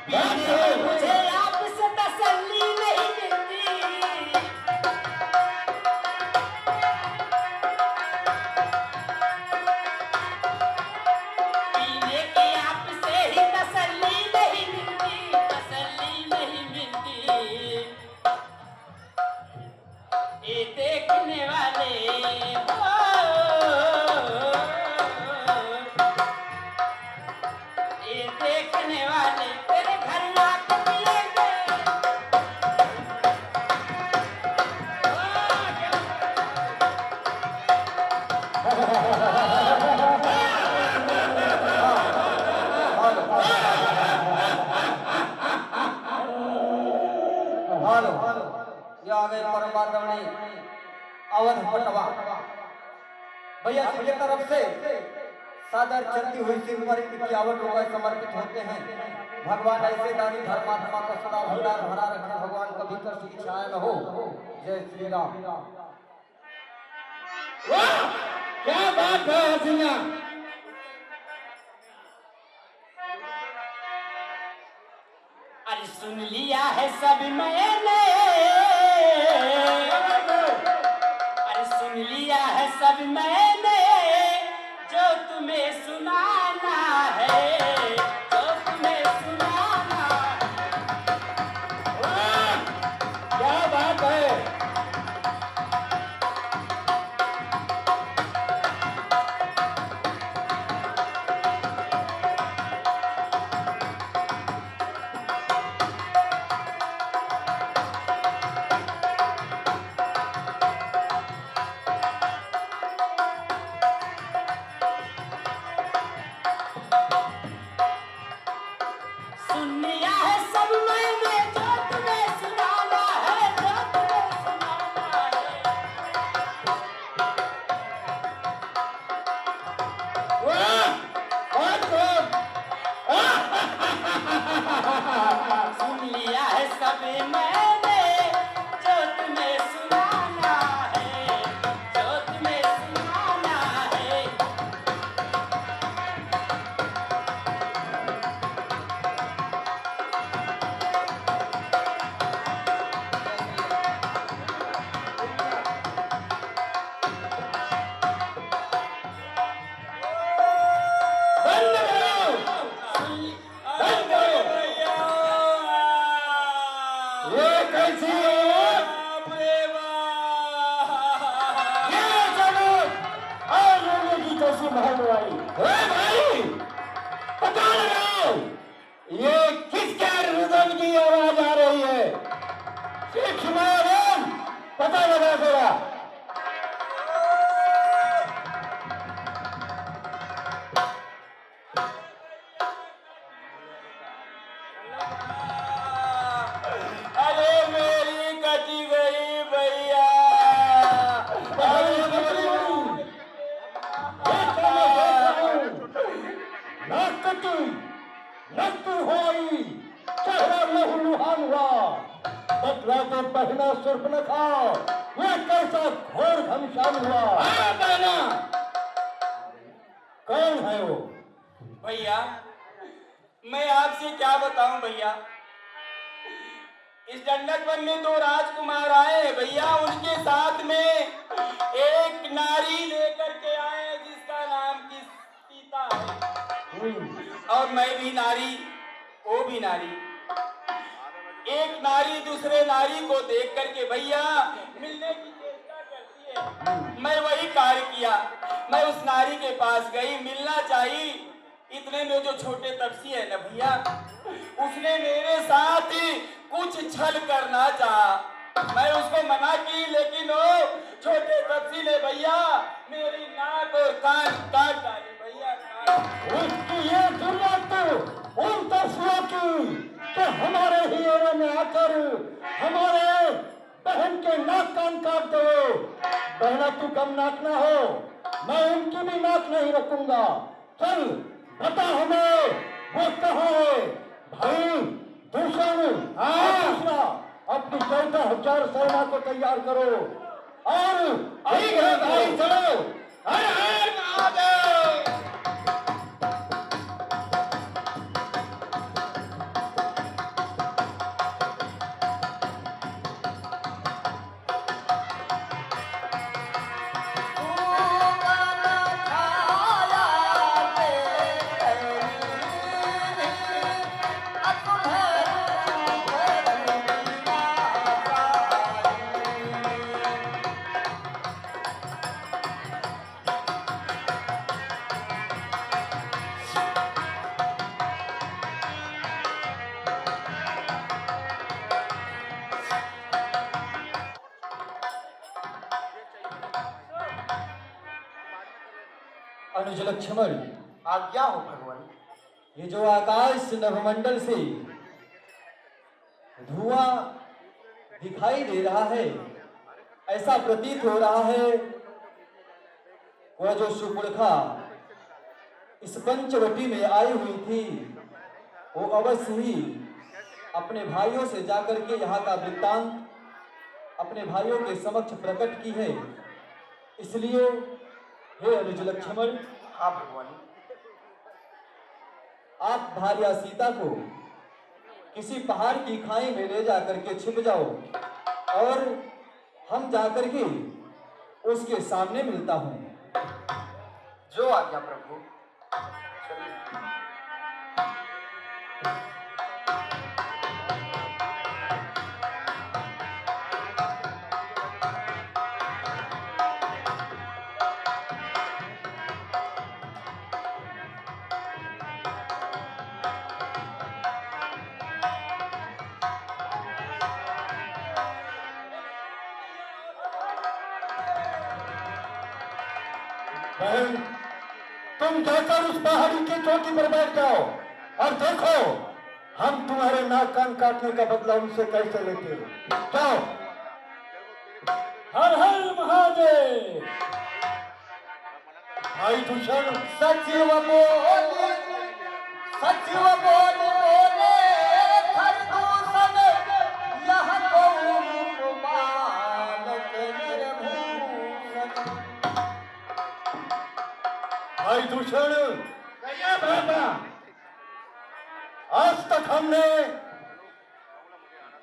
पीने मुझे आपसे तसल्ली नहीं मिलती, पीने की आपसे ही तसल्ली नहीं मिलती, तसल्ली नहीं मिलती। ये देखने वाले हो, ये देखने वाले तेरे घर लाके पिएंगे। हेलो ये आ गए परमात्मणी अवध पटवा भैया जी की तरफ से सादर चलती हुई सिंह 51 रुपए समर्पित होते हैं। भगवान ऐसे दानी धर्मात्मा का सदा भंडार भरा रखे, भगवान कभी कष्ट की छाया न हो। जय श्री राम। क्या बात है हसीना? अरे सुन लिया है सब मैंने, अरे सुन लिया है सब मैंने, जो तुम्हें सुनाना है, जो तुम्हें सुनाना है। क्या बात है? सुन लिया है सब मैंने, जो तुम्हें सुनाना है, जो तुम्हें सुनाना है। सुन लिया है सब मैंने, जो तुम्हें सुनाना है, जो तुम्हें सुनाना है। बंद करो! बंद करो! ये कैसी है? ये जगत और लोगों की कैसी महलवाई? भाई पता लगाओ, ये किसके रुदन की आवाज आ रही है? सिख मालूम, पता लगा जरा। अरे मेरी कटी गई भैया। बदला तो पहना सुर्ख न खाओ, ये कैसा घोर घमसान हुआ? बहना कौन है वो? भैया मैं आपसे क्या बताऊं भैया, इस दंडक वन में 2 राजकुमार आए हैं भैया, उनके साथ में एक नारी लेकर के आए हैं जिसका नाम की सीता है, और मैं भी नारी, वो भी नारी। एक नारी दूसरे नारी को देख करके भैया मिलने की चेष्टा करती है। मैं वही कार्य किया, मैं उस नारी के पास गई, मिलना चाहिए। इतने में जो छोटे तपसी है ना भैया, उसने मेरे साथ कुछ छल करना चाहा। मैं उसको मना की, लेकिन वो छोटे तपसी ने भैया मेरी नाक और कान काट डाले भैया। उसकी ये जरूरत उन तस्वीरों की कि हमारे ही एरिया में आकर हमारे बहन के नाक कान काट दो। बहना तू कम नाक ना हो, मैं उनकी भी नाक नहीं रखूंगा। चल बता हमें वो कहाँ है? भाई दूषण, दूसरा अपनी 14,000 सेना को तैयार करो और ठीक है भाई चलो। हर हर महादेव। अनुज लक्ष्मण, आज्ञा हो भगवान। ये जो आकाश नभमंडल से धुआं दिखाई दे रहा है, ऐसा प्रतीत हो रहा है वह जो सुपुरखा इस पंचवटी में आई हुई थी वो अवश्य ही अपने भाइयों से जाकर के यहाँ का वृत्तांत अपने भाइयों के समक्ष प्रकट की है। इसलिए हे अनुज लक्ष्मण, हाँ भगवान। आप भार्या सीता को किसी पहाड़ की खाई में ले जाकर के छिप जाओ और हम जाकर के उसके सामने मिलता हूं। जो आज्ञा प्रभु। चलिए। बहन, तुम जाकर उस पहाड़ी की चोटी पर बैठ जाओ और देखो हम तुम्हारे नाक कान काटने का बदला उनसे कैसे लेते हो। जाओ। हर हर महादेव। भाई दूषण, सचिव बोले खरदूषण, यह कौन बालक निर्भूषण। भाई दूषण, बाबा, आज तक हमने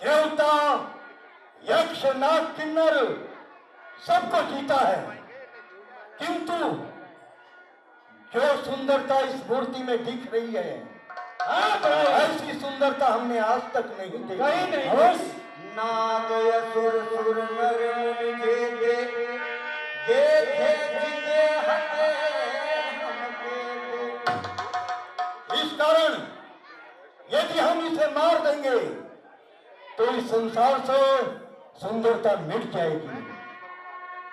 देवता, यक्ष, नाग, किन्नर सबको जीता है, किंतु जो सुंदरता इस मूर्ति में दिख रही है, ऐसी सुंदरता हमने आज तक नहीं देखी। नाग असुर सुर नर मुनि देखे देखे जिते हटे हम देखे। इस कारण यदि हम इसे मार देंगे तो इस संसार से सुंदरता मिट जाएगी।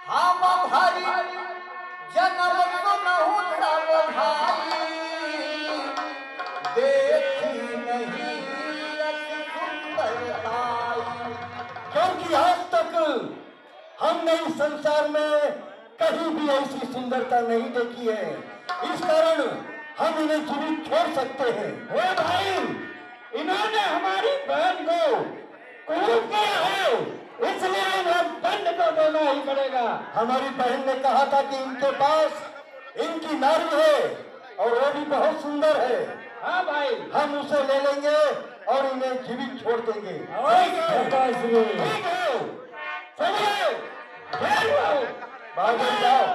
हम हरि जन्म सुनहु सब भाई, देखी नहीं अति सुंदरताई। क्योंकि आज तक हमने इस संसार में कहीं भी ऐसी सुंदरता नहीं देखी है, इस कारण हम इन्हें जीवित छोड़ सकते हैं। हे भाई, इन्होंने हमारी बहन को कूद दिया है, इसलिए इन्हें दंड तो देना ही पड़ेगा। हमारी बहन ने कहा था कि इनके पास इनकी नारी है और वो भी बहुत सुंदर है। हाँ भाई, हम उसे ले लेंगे और इन्हें जीवित छोड़ देंगे। ठीक है, चलिए बाहर जाओ।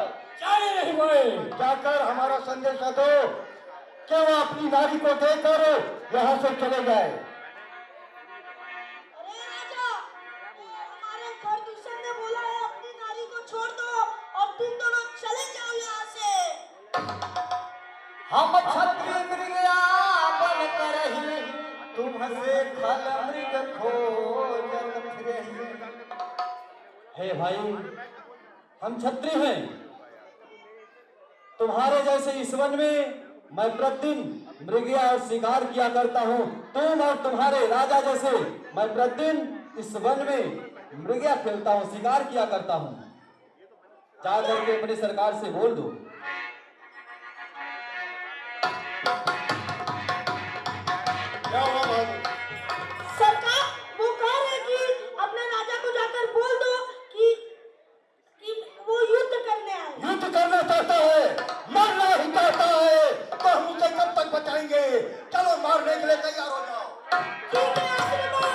जाकर हमारा संदेश दो कि वो अपनी नारी को देकर यहाँ से चले जाए। अरे राजा, हमारे खरदूषण ने बोला है अपनी नारी को छोड़ दो और तुम दोनों चले जाओ यहाँ से। हम क्षत्रिय मृगया बन करही, तुमसे खल मृग खोजत फिरही। हे भाई, हम क्षत्रिय हैं, तुम्हारे जैसे इस वन में मैं प्रतिदिन मृगया और शिकार किया करता हूँ। तुम और तुम्हारे राजा जैसे मैं प्रतिदिन इस वन में मृगया खेलता हूँ, शिकार किया करता हूँ। जा करके अपनी सरकार से बोल दो। क्या हुआ बहादुर? सरकार वो कह रहे कि अपने राजा को जाकर बोल दो कि वो युद्ध करने आए। युद्ध करना चाहता है, मरना ही चाहता है, तो हम उसे कब तक बचाएंगे? चलो मारने के लिए तैयार हो जाओ। ठीक है आश्रमण।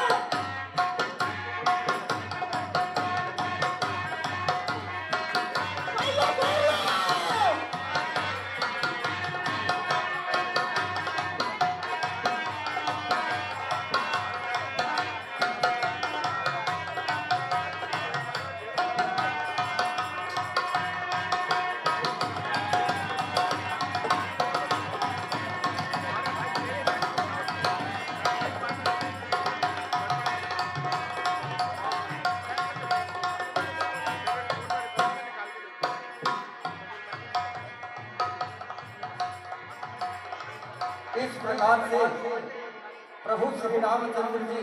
भैया बोलो। इस प्रकार से प्रभु श्री रामचंद्र जी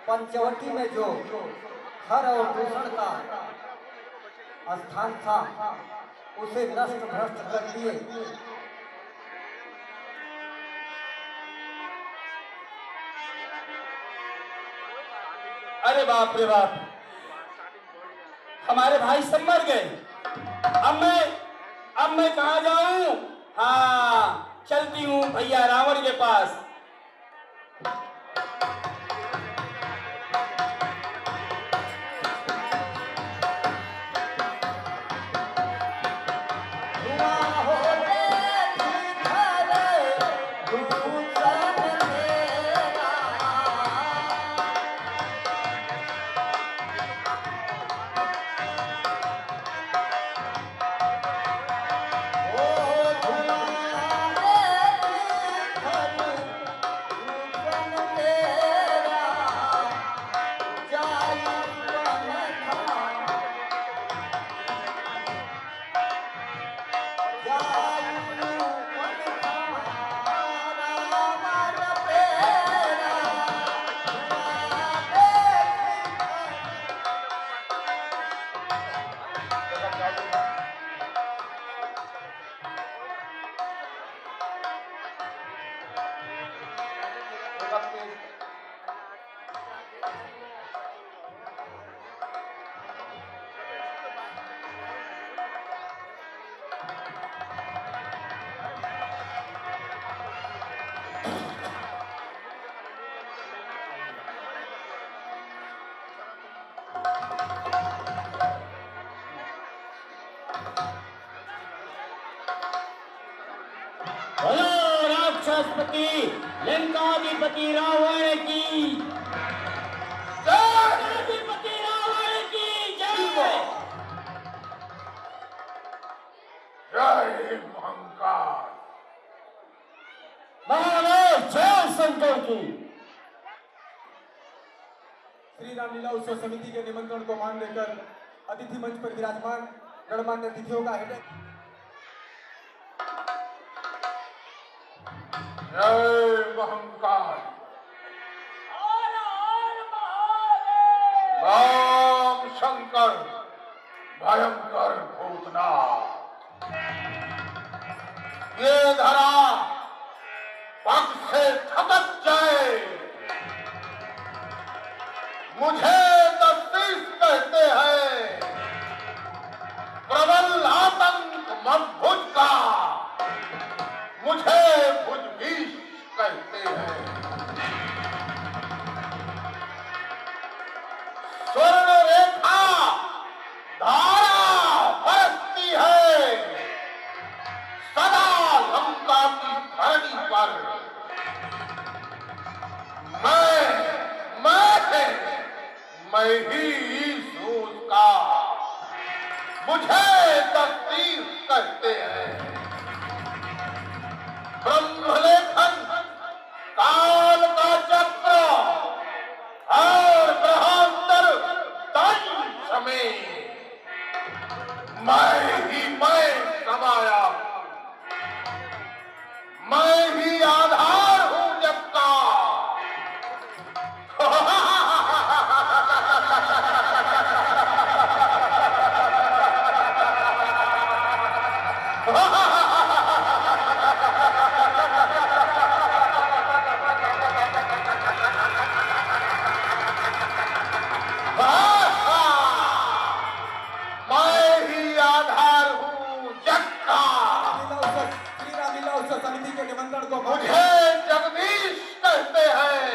पंचवटी में जो हर और दूषण का स्थान था उसे नष्ट भ्रष्ट कर दिए। अरे बाप रे बाप, हमारे भाई सब मर गए। अब मैं कहाँ जाऊं? हाँ, चलती हूँ भैया रावण के पास। बोलो राक्षसपति लंकाधिपति रावण की लंकाधिपति रावण की जय। जय महाकाल, महाराज जय शंकर की। श्री रामलीला उत्सव समिति के निमंत्रण को मान लेकर अतिथि मंच पर विराजमान गणमान्य अतिथियों का हेड। जय महाकाल, राम शंकर भयंकर भूतनाथ। ये धरा पग से खपक जाए। मुझे तस्तीस कहते हैं, प्रबल आतंक मदभुज का। मुझे भुजभीष कहते हैं। स्वर्ण रेखा धारा बरसती है सदा लंका की धरती पर। मैं ही सूत का। मुझे तस्तीर कहते हैं। ब्रह्मलेखन काल का चक्र और ग्रहांतर दंश में मैं समाया। मैं ही आधार हूं जग का। मैं ही आधार हूँ जग का। श्री रामलीला उत्सव समिति के निमंत्रण को मुझे जगदीश कहते हैं।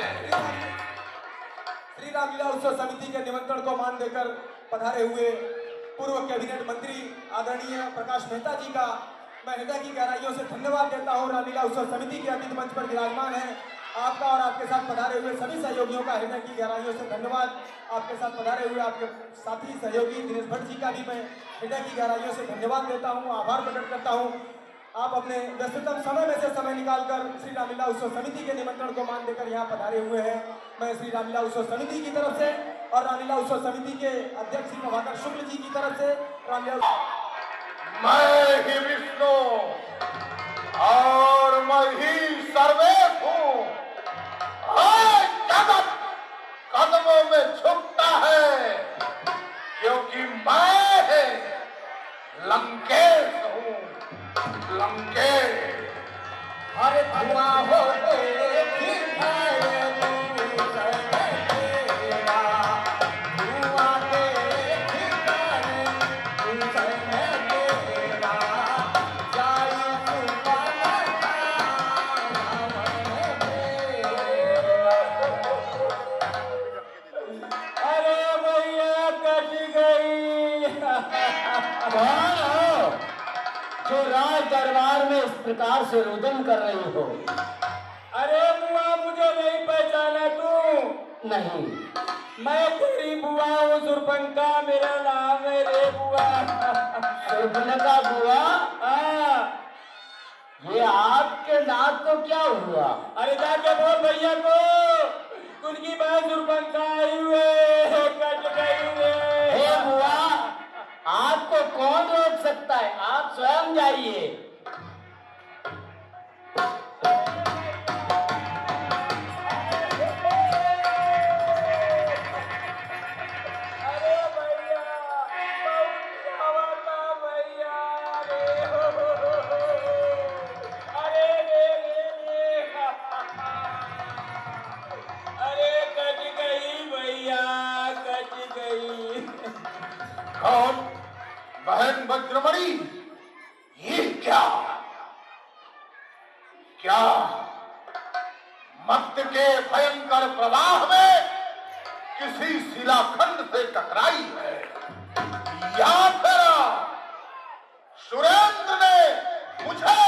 श्री रामलीला उत्सव समिति के निमंत्रण को मान देकर पधारे हुए पूर्व कैबिनेट मंत्री आदरणीय प्रकाश मेहता जी का मैं हृदय की गहराइयों से धन्यवाद देता हूँ। रामलीला उत्सव समिति के अतिथि मंच पर विराजमान है आपका और आपके साथ पधारे हुए सभी सहयोगियों का हृदय की गहराइयों से धन्यवाद। आपके साथ पधारे हुए आपके साथी सहयोगी दिनेश भट्ट जी का भी मैं हृदय की गहराइयों से धन्यवाद देता हूँ, आभार प्रकट करता हूँ। आप अपने व्यस्ततम समय में से समय निकालकर श्री रामलीला उत्सव समिति के निमंत्रण को मान देकर यहाँ पधारे हुए हैं। मैं श्री रामलीला उत्सव समिति की तरफ से और रामलीला उत्सव समिति के अध्यक्ष श्री प्रभाकर शुक्ल जी की तरफ से रामलीला मैं ही विष्णु और मैं ही सर्वेश हूँ। जगत कदमों में झुकता है क्योंकि मैं लंकेश हूँ। लंकेश अरे धुआं होते जो राज दरबार में इस प्रकार से रुदन कर रही हो। अरे बुआ मुझे नहीं पहचाना तू? नहीं, मैं तेरी बुआ हूँ सुरपंखा, मेरा नाम है रे बुआ। सुरपनखा बुआ? हाँ। ये आपके नाक को क्या हुआ? अरे जाके बोल भैया को उनकी बहन सुरपंखा आई हुए कट गई हुए। हे बुआ, आपको कौन रोक सकता है? आप स्वयं जाइए। अरे भैया बहुत हवा था भैया रे हो। अरे रे अरे कट गई भैया कट गई। कौन? बहन वज्रमणि? ये क्या क्या मत्त के भयंकर प्रवाह में किसी शिलाखंड से टकराई है या फिर सुरेंद्र ने मुझे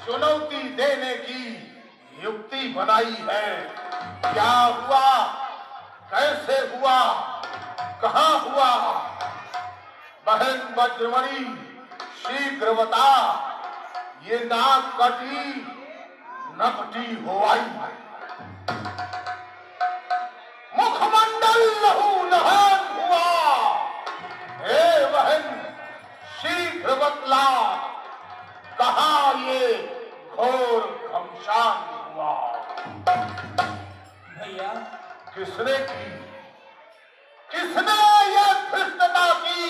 चुनौती देने की युक्ति बनाई है? क्या हुआ, कैसे हुआ, कहां हुआ? बहन वज्रमणि शीघ्र बता, ये नाक कटी नकटी हो आई, मुखमंडल लहू लहान हुआ। हे बहन शीघ्र बतला, कहाँ ये घोर घमसान हुआ? भैया किसने की? किसने ये धृष्टता की?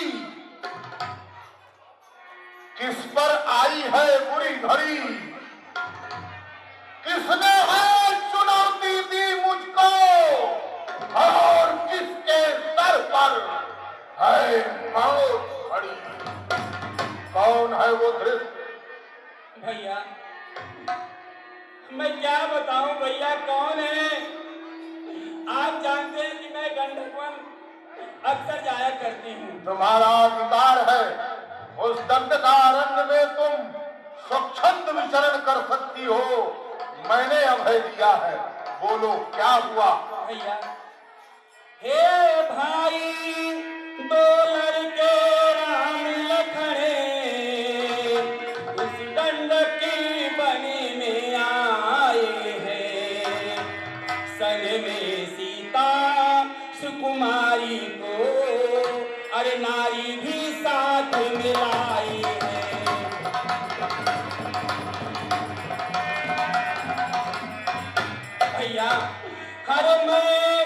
किस पर आई है बुरी घड़ी? किसने है चुनौती दी मुझको और किसके सर पर है मौत खड़ी? कौन है वो धृष्ट? भैया मैं क्या बताऊं भैया कौन है? आप जानते हैं कि मैं गंडक वन अक्सर जाया करती हूँ। तुम्हारा अधिकार है, उस दंडकारण्य में तुम स्वच्छंद विचरण कर सकती हो। मैंने अभय दिया है, बोलो क्या हुआ? भैया हे भाई दो लड़के राम लखने उस दंडक की बनी में आए हैं। संग में सीता सुकुमारी को अरे नारी भी साथ मिलाई है। भैया हर मैं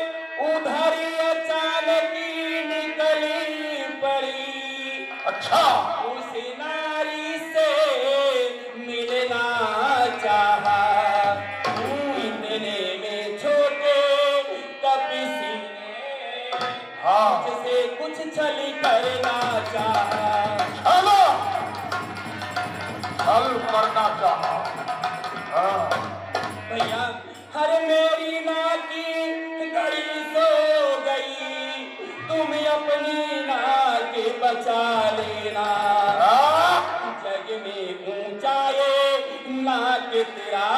उधर ही अचानक ही निकली पड़ी। अच्छा उस ना करना चाहा। हाँ। भैया अरे मेरी नाकी गई सो गई, तुम अपनी नाक बचा लेना। जग में ऊंचा ये नाक तेरा,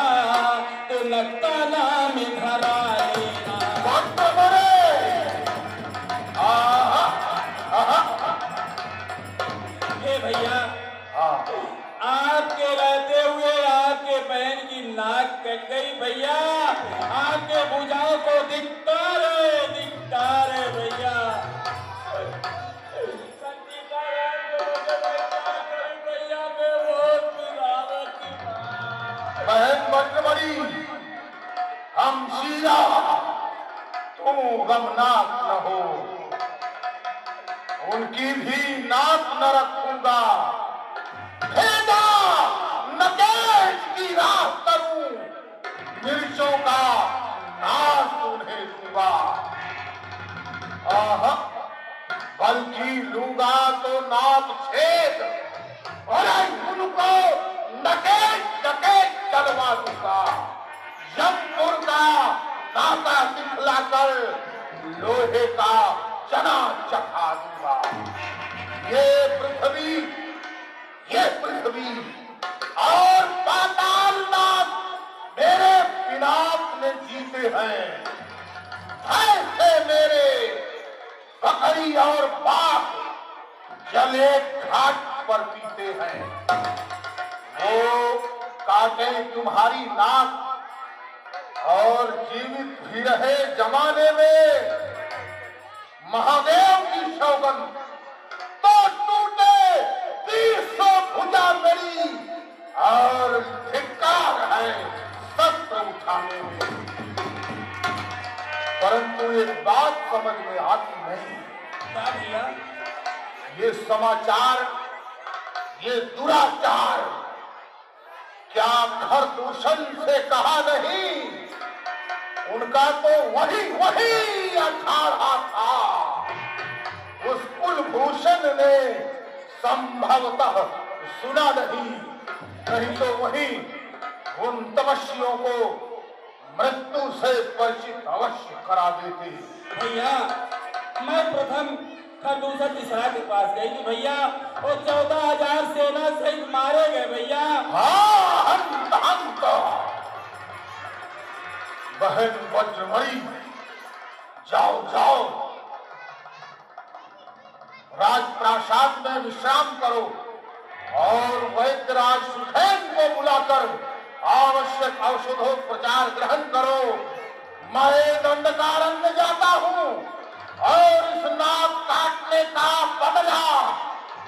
तो नक्का नाम धरा लेना। हे भैया आपके रहते हुए आपके बहन की नाक कट गई भैया, आपके भुजाओं को धिक्कार है भैया। भैया मैं बहुत बहन बड़ी हम शीला, तुम गमनाक न हो, उनकी भी नाक न रखूंगा। भेजा नकेश की राह करूं, मिर्चों का नाश उन्हें दूंगा। बल्कि लूंगा तो नाक छेद, और उनको नकेश नकेश चलवा दूंगा। यमपुर का नाका दिखलाकर लोहे का चना चखा दूंगा। ये पृथ्वी और पातालनाथ मेरे पिनाक में जीते हैं। ऐसे मेरे बकरी और बाघ जल एक घाट पर पीते हैं। वो काटे तुम्हारी नाक और जीवित भी रहे जमाने में महादेव की सौगंध, तो टूटे 300 भुजा मेरी, और धिक्कार है शस्त्र उठाने में। परंतु एक बात समझ में आती नहीं, क्या भैया? ये समाचार, ये दुराचार क्या खरदूषण से कहा नहीं? उनका तो वही अखाड़ा था। उस कुलभूषण ने संभवतः सुना नहीं तो वही उन तपस्वियों को मृत्यु से परिचित अवश्य करा देते। भैया मैं प्रथम खरदूषण मिश्रा के पास गई थी भैया, वो 14,000 सेना सहित मारे गए भैया। हाँ, हंत बहन वज्रमणि, जाओ राजप्रासाद में विश्राम करो और वैद्यराज सुखैन को बुलाकर आवश्यक औषधोपचार ग्रहण करो। मैं दंडकारण्य जाता हूँ और इस नाक काटने का बदला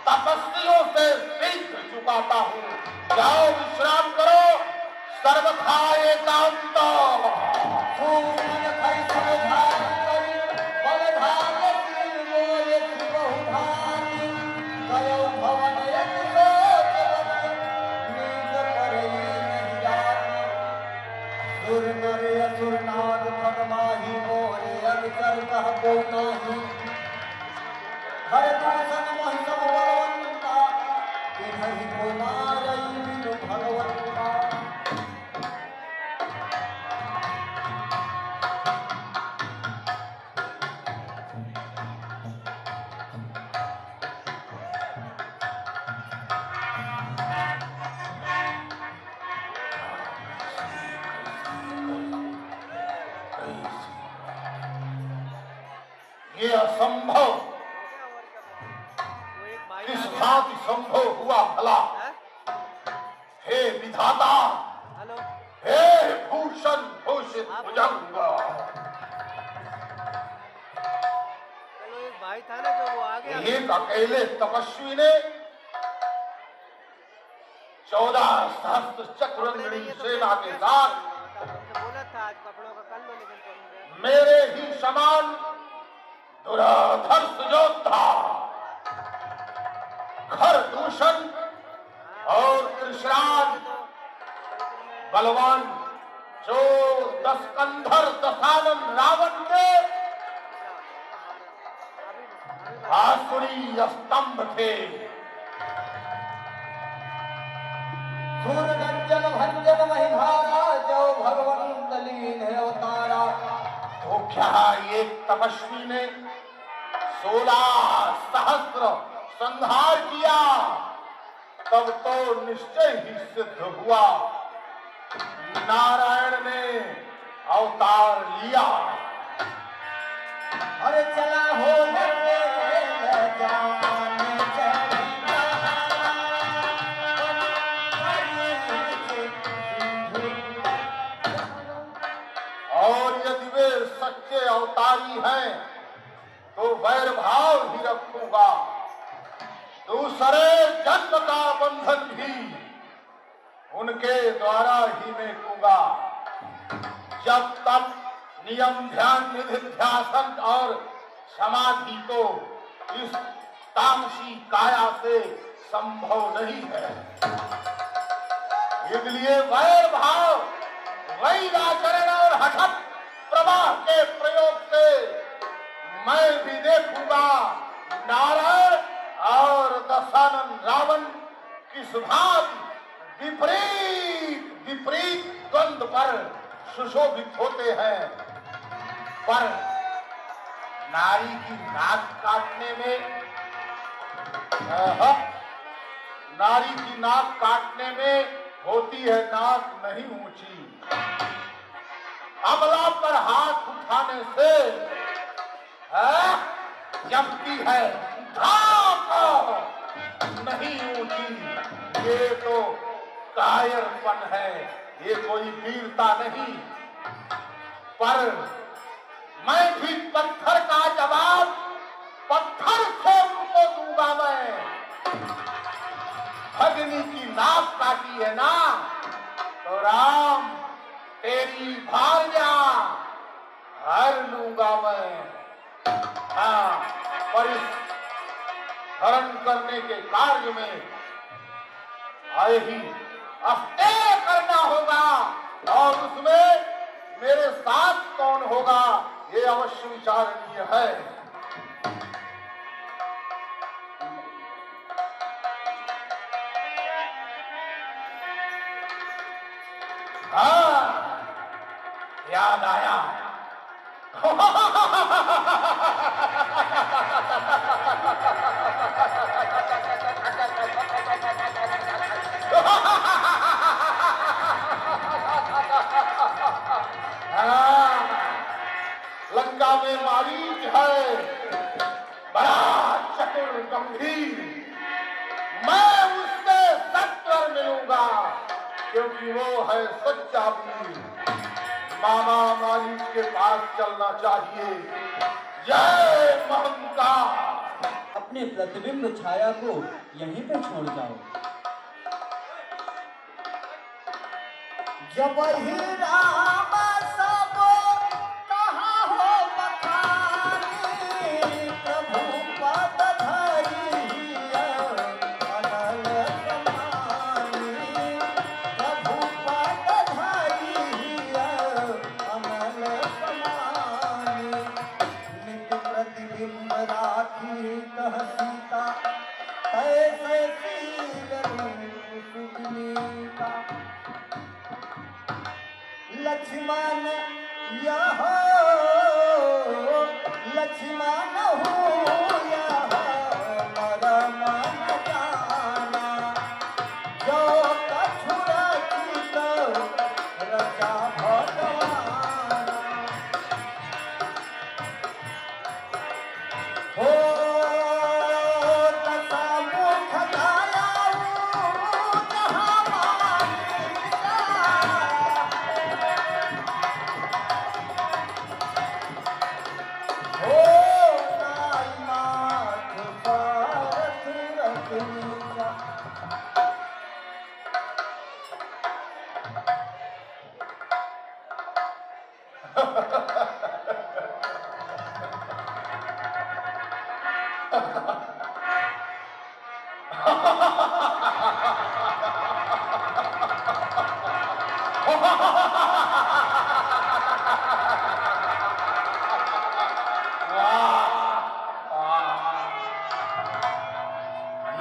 तपस्वियों से शीघ्र चुकाता हूँ। जाओ विश्राम करो, सर्वथा एकांत। ये असंभव किस भांति संभव हुआ भला? हे विधाता, हे भूषण भूषित भुजंग, भाई था ना जो वो आ गया। एक अकेले तपस्वी ने 14 सहस्त्र चक्रवर्ती सेना के साथ बोला था आज कपड़ों का कल लो, लेकिन मेरे ही समान दुराधर्ष योद्धा खरदूषण और कृष्णान बलवान जो 10 कंधर दशानन रावण के आसुरी स्तंभ थे, सूरगंजन भंजन महिधारा जो भगवंत लीन है अवतारा। तो क्या एक तपस्वी ने 16 सहस्त्र संहार किया, तब तो निश्चय ही सिद्ध हुआ नारायण ने अवतार लिया। अरे चला हो जान और यदि वे सच्चे अवतारी हैं तो वैर भाव ही रखूंगा, दूसरे जन्म का बंधन भी उनके द्वारा ही मेटूंगा। जब तक नियम ध्यान निधिध्यासन और समाधि तो इस तामसी काया से संभव नहीं है, इसलिए वैर भाव वैराचरण और हठक प्रवाह के प्रयोग से मैं भी देखूंगा नारायण और दशानन रावण किस भांति विपरीत विपरीत द्वंद्व पर सुशोभित होते हैं। पर नारी की नाक काटने में नारी की नाक काटने में होती है नाक नहीं ऊंची, अमला पर हाथ उठाने से जमती है नाक नहीं ऊंची। ये तो कायरपन है, ये कोई वीरता नहीं। पर मैं भी पत्थर का जवाब पत्थर से उनको दूंगा। मैं भगनी की नाक काटी है ना, तो राम तेरी भार्या हर लूंगा मैं। हाँ, पर इस हरण करने के कार्य में आए ही अस्तेय करना होगा, और उसमें मेरे साथ कौन होगा ये अवश्य विचारणीय है। हाँ, याद आया। लंका में मारीच है, बड़ा चतुर गंभीर, मैं उससे सत्वर मिलूंगा, क्योंकि वो है सच्चा वीर। मामा मालिक के पास चलना चाहिए। जय महंकार। अपने प्रतिबिंब छाया को यहीं पे छोड़ जाओ। जब ही राम सब कहाँ हो बखानी, प्रभु पद धरी अनल समानी, प्रभु पद धरी अनल समानी। नित प्रतिबिंब राखी कह सीता, ऐसे शील रूप सुगनीता। लक्ष्मण यह लक्ष्मण हो यह मरम न जाना, जो कछु रचित रचा भगवान। हो दशा मुख दयालु जहाँ मानी जाए, हो नाथ पारथ रखनीचा।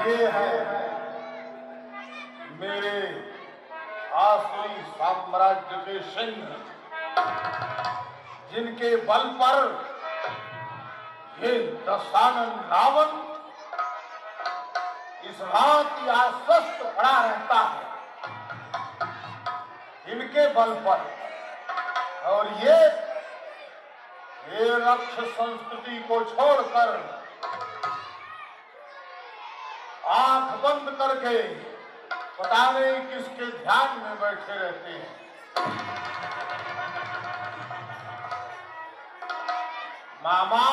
ये है मेरे साम्राज्य के सिंह, जिनके बल पर ये दशानन रावण इस भांति आश्वस्त पड़ा रहता है, इनके बल पर। और ये रक्ष संस्कृति को छोड़कर आंख बंद करके पता नहीं किसके ध्यान में बैठे रहते हैं। मामा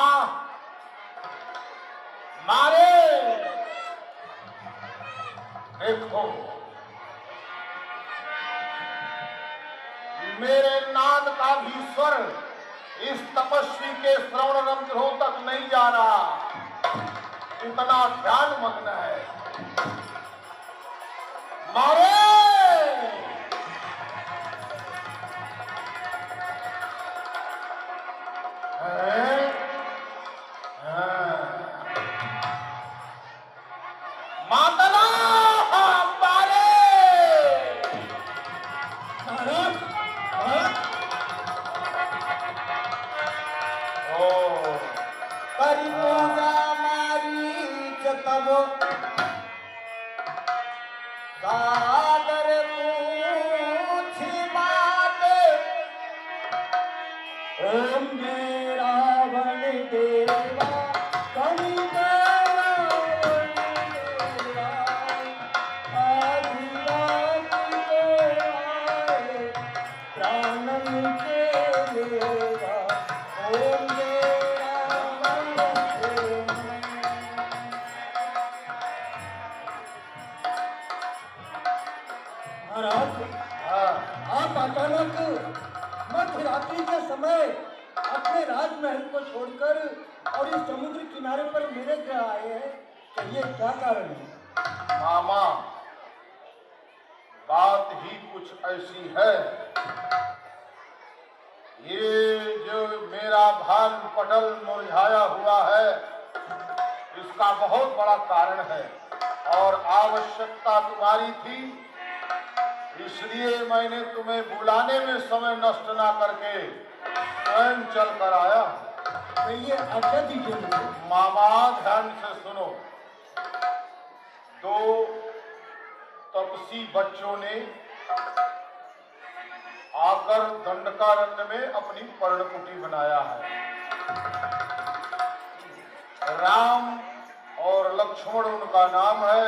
मारे, देखो मेरे नाद का भी स्वर इस तपस्वी के श्रवण रंध्रों तक नहीं जा रहा, इतना ध्यान मग्न है। मारे मातला मारे। करी पूजा मारीच तब सादर पूछी बात। ओम जय रावण देवा कवि रावण देवा, आदिवासी के आए प्राणन के देवा। ओम जय रावण देवा। महाराज, आप अचानक मध्य रात्रि के समय अपने राजमहल को छोड़कर और इस समुद्र किनारे पर मेरे घर आए हैं, कहिए क्या कारण है? मामा, बात ही कुछ ऐसी है, ये जो मेरा भान पटल मुरझाया हुआ है, इसका बहुत बड़ा कारण है और आवश्यकता तुम्हारी थी, इसलिए मैंने तुम्हें बुलाने में समय नष्ट ना करके स्वयं चल कर आया। कहिए आज्ञा दीजिए मुझे। मामा ध्यान से सुनो। दो तपसी बच्चों ने आकर दंडकारण्य में अपनी पर्णकुटी बनाया है। राम और लक्ष्मण उनका नाम है।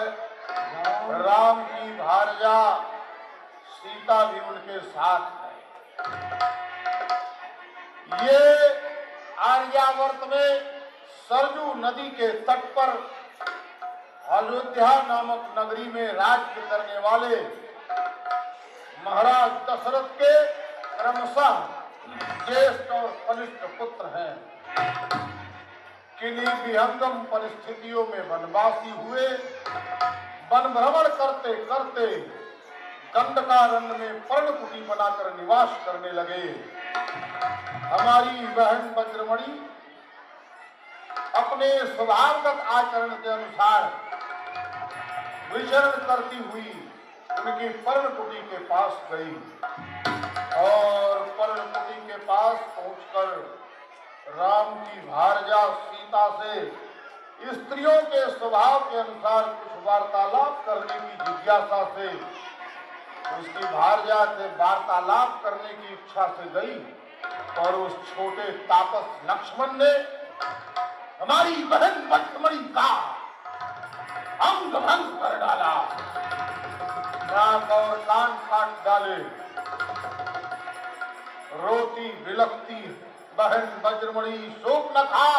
राम की भार्या सीता भी उनके साथ है। ये आर्यावर्त में सरजू नदी के तट पर अयोध्या नामक नगरी में राज्य करने वाले महाराज दशरथ के क्रमशः ज्येष्ठ और कनिष्ठ पुत्र हैं। किन्हीं विहंगम परिस्थितियों में वनवासी हुए, वन भ्रमण करते करते दंडकारण्य में पर्णकुटी बनाकर निवास करने लगे। हमारी बहन वज्रमणि अपने स्वभावगत आचरण के अनुसार विचरण करती हुई उनकी पर्णकुटी के पास गई और पर्णकुटी के पास पहुंचकर राम की भार्या सीता से स्त्रियों के स्वभाव के अनुसार कुछ वार्तालाप करने की जिज्ञासा से उसकी भार्या से वार्तालाप करने की इच्छा से गई और उस छोटे तापस लक्ष्मण ने हमारी बहन वज्रमणि का अंग भंग कर डाला, नाक और कान काट डाले। रोती बिलखती बहन वज्रमणि शोक न था,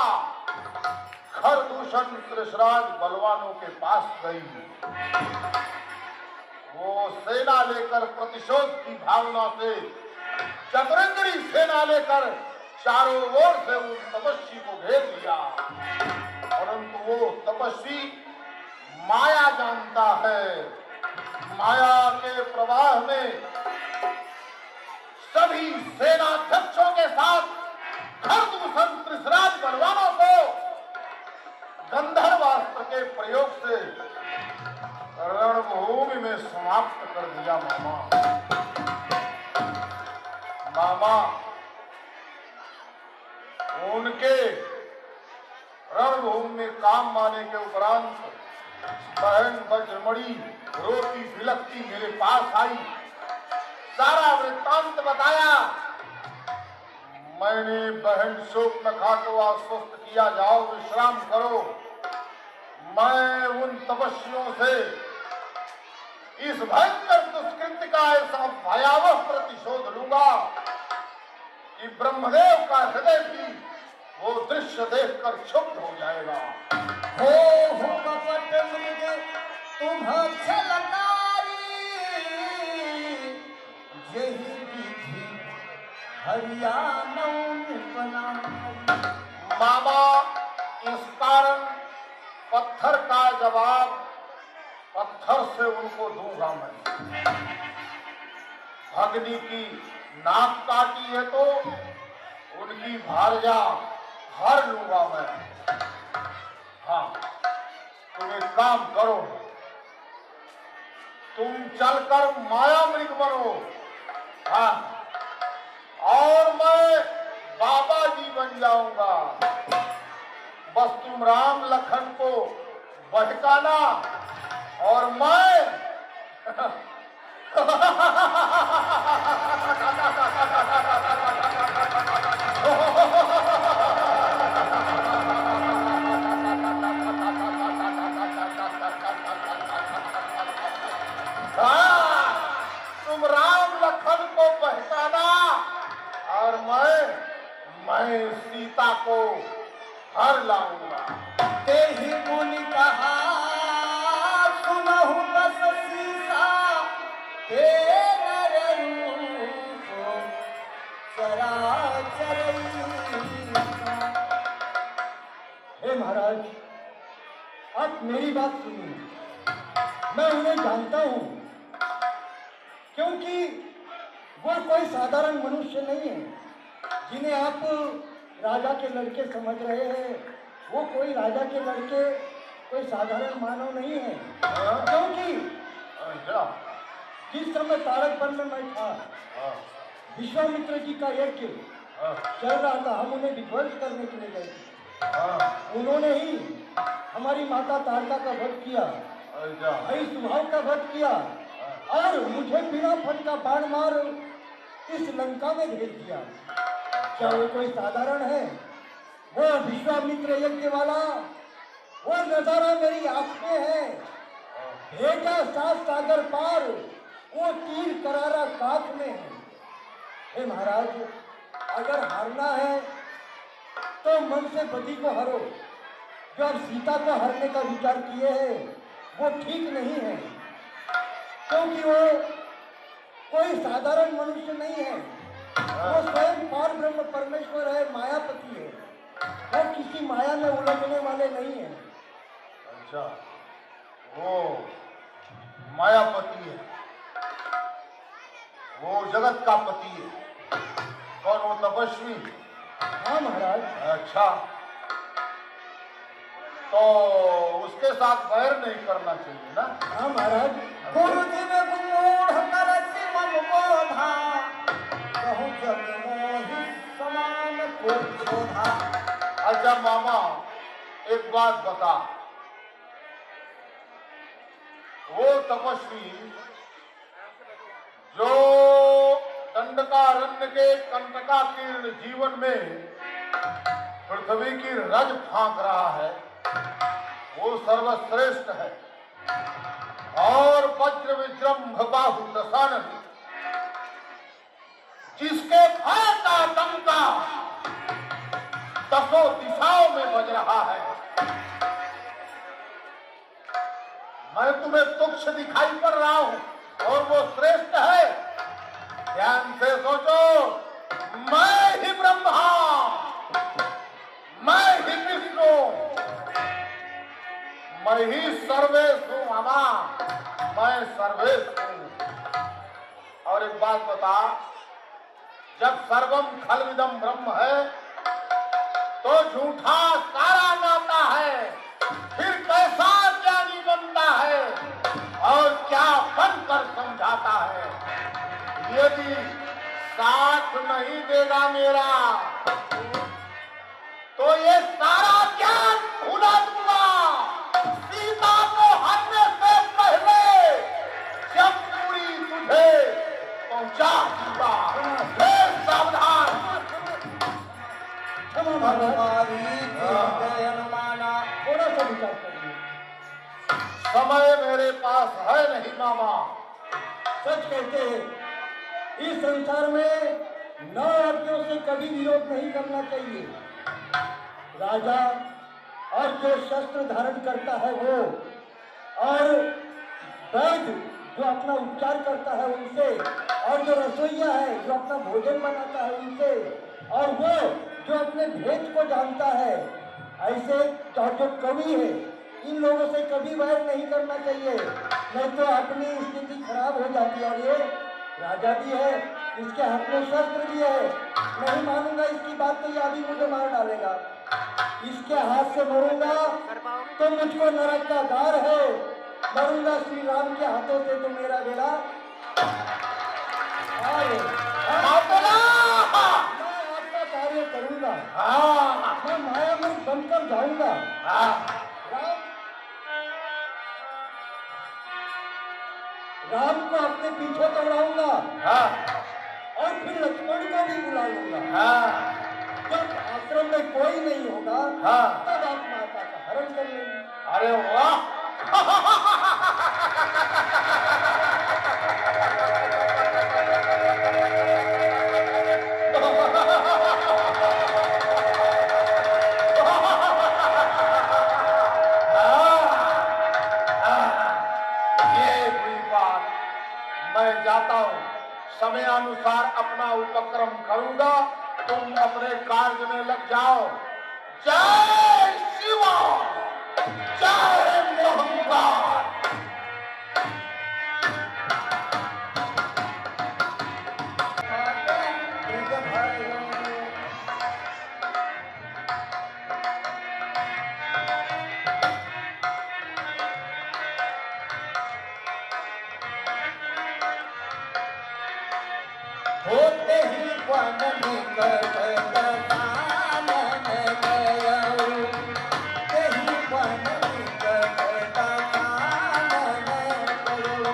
खरदूषण कृष्णराज बलवानों के पास गई। वो सेना लेकर प्रतिशोध की भावना से चतुरंगड़ी सेना लेकर चारों ओर से उस तपस्वी को घेर लिया, परंतु वो तपस्वी माया जानता है। माया के प्रवाह में सभी सेनाध्यक्षों के साथ खरदूषण कृष्णराज बलवानों को गंधर्वास्त्र के प्रयोग से रणभूमि में समाप्त कर दिया। मामा मामा, उनके रणभूमि में काम आने के उपरांत बहन वज्रमणि रोती बिलखती मेरे पास आई, सारा वृत्तांत बताया। मैंने बहन शोकनखा को आश्वस्त किया, जाओ विश्राम करो, मैं उन तपस्वियों से इस भयंकर दुष्कृत्य का ऐसा भयावह प्रतिशोध लूंगा कि ब्रह्मदेव का हृदय भी वो दृश्य देखकर क्षुब्ध हो जाएगा। हो कपट मृग तुम छलकारी, यही विधि हरियाणा में बना। मामा, इस कारण पत्थर का जवाब पत्थर से उनको दूंगा मैं। भगनी की नाक काटी है तो उनकी भार्या हर लूंगा मैं। हाँ, तुम एक काम करो, तुम चलकर माया मृग बनो। हाँ, और मैं बाबा जी बन जाऊंगा। बस तुम राम लखन को बहकाना और मैं तुम राम लखन को बहकाना और मैं सीता को हर लाऊंगा। ते ही मुनि कहा सुनहु बस सीसा, ते नर रूप चराचर। हे महाराज, आप मेरी बात सुनिए। मैं उन्हें जानता हूं, क्योंकि वो कोई साधारण मनुष्य नहीं है जिन्हें आप राजा के लड़के समझ रहे हैं। वो कोई राजा के लड़के कोई साधारण मानव नहीं है, क्योंकि जिस समय तारकवन में मैं था, विश्वामित्र जी का यज्ञ चल रहा था, हम उन्हें विध्वंस करने के लिए गए थे। उन्होंने ही हमारी माता तारका का वध किया, भाई सुभाव का वध किया और मुझे बिना फन का बाण मार इस लंका में भेज दिया। क्या वो कोई साधारण है? वो विश्वामित्र यज्ञ वाला वो नजारा मेरी आंख में है। भेजा 7 सागर पार, वो तीर करारा काख में है। हे महाराज, अगर हारना है तो मन से पति को हारो। जो आप सीता को हारने का विचार किए हैं वो ठीक नहीं है, क्योंकि वो कोई साधारण मनुष्य नहीं है। वो स्वयं पार ब्रह्म परमेश्वर है, मायापति है। वो किसी माया में उलझने वाले नहीं है। अच्छा, वो मायापति है, वो जगत का पति है। कौन? वो तपस्वी? हाँ महाराज। अच्छा, तो उसके साथ वैर नहीं करना चाहिए ना? हाँ महाराज। गुरुदेव गुमूढ़ कर शिवम बोधा, कहूँ जग मोहि समान को शोधा। अच्छा मामा, एक बात बता, वो तपस्वी जो दंडकारण्य के कंटकाकीर्ण जीवन में पृथ्वी की रज फांक रहा है, वो सर्वश्रेष्ठ है। और वज्र विजृंभ बाहु दशानन, जिसके भय का डंका 10 दिशाओं में बज रहा है। मैं तुम्हें तुच्छ दिखाई पड़ रहा हूं और वो श्रेष्ठ है। ध्यान से सोचो, मैं ही ब्रह्मा, मैं ही विष्णु, मैं ही सर्वेश हूं मामा, मैं सर्वेश हूं। और एक बात बता, जब सर्वम खलविदम ब्रह्म है तो झूठा सारा नाता है, फिर कैसा ज्ञानी बनता है और क्या बनकर समझाता है। यदि साथ नहीं देगा मेरा तो ये सारा ज्ञान भुला दूंगा। सीता को हरने से पहले जब पूरी तुझे पहुंचा दूंगा। सावधान। थोड़ा सा विचार करिए। समय मेरे पास है नहीं मामा। सच कहते हैं, इस संसार में नौ आज्ञों से कभी विरोध नहीं करना चाहिए। राजा और जो शस्त्र धारण करता है वो, और वैद्य जो अपना उपचार करता है उनसे, और जो रसोइया है जो अपना भोजन बनाता है उनसे, और वो जो अपने भेद को जानता है, ऐसे जो कवि है, इन लोगों से कभी वैर नहीं करना चाहिए, नहीं तो अपनी स्थिति खराब हो जाती है। और ये राजा भी है, इसके हाथ में शस्त्र भी है, नहीं मानूंगा इसकी बात तो ये अभी मुझे मार डालेगा। इसके हाथ से मरूंगा तो मुझको नरक का द्वार है, मरूंगा श्री राम के हाथों से तो मेरा बेड़ा आए। मैं आपका कार्य करूंगा, मैं माया में बनकर जाऊंगा। राम को अपने पीछे दौड़ाऊंगा और फिर लक्ष्मण को भी बुला लूंगा। जब आश्रम में कोई नहीं होगा तब आप माता का हरण कर लेंगे। अरे वाह। ये हुई बात। मैं जाता हूँ, समय अनुसार अपना उपक्रम करूंगा, तुम अपने कार्य में लग जाओ। जय शिवा, जय मोहनदास। होते ही वन निकट कानन गयऊ, तेहि वन निकट कानन गयऊ।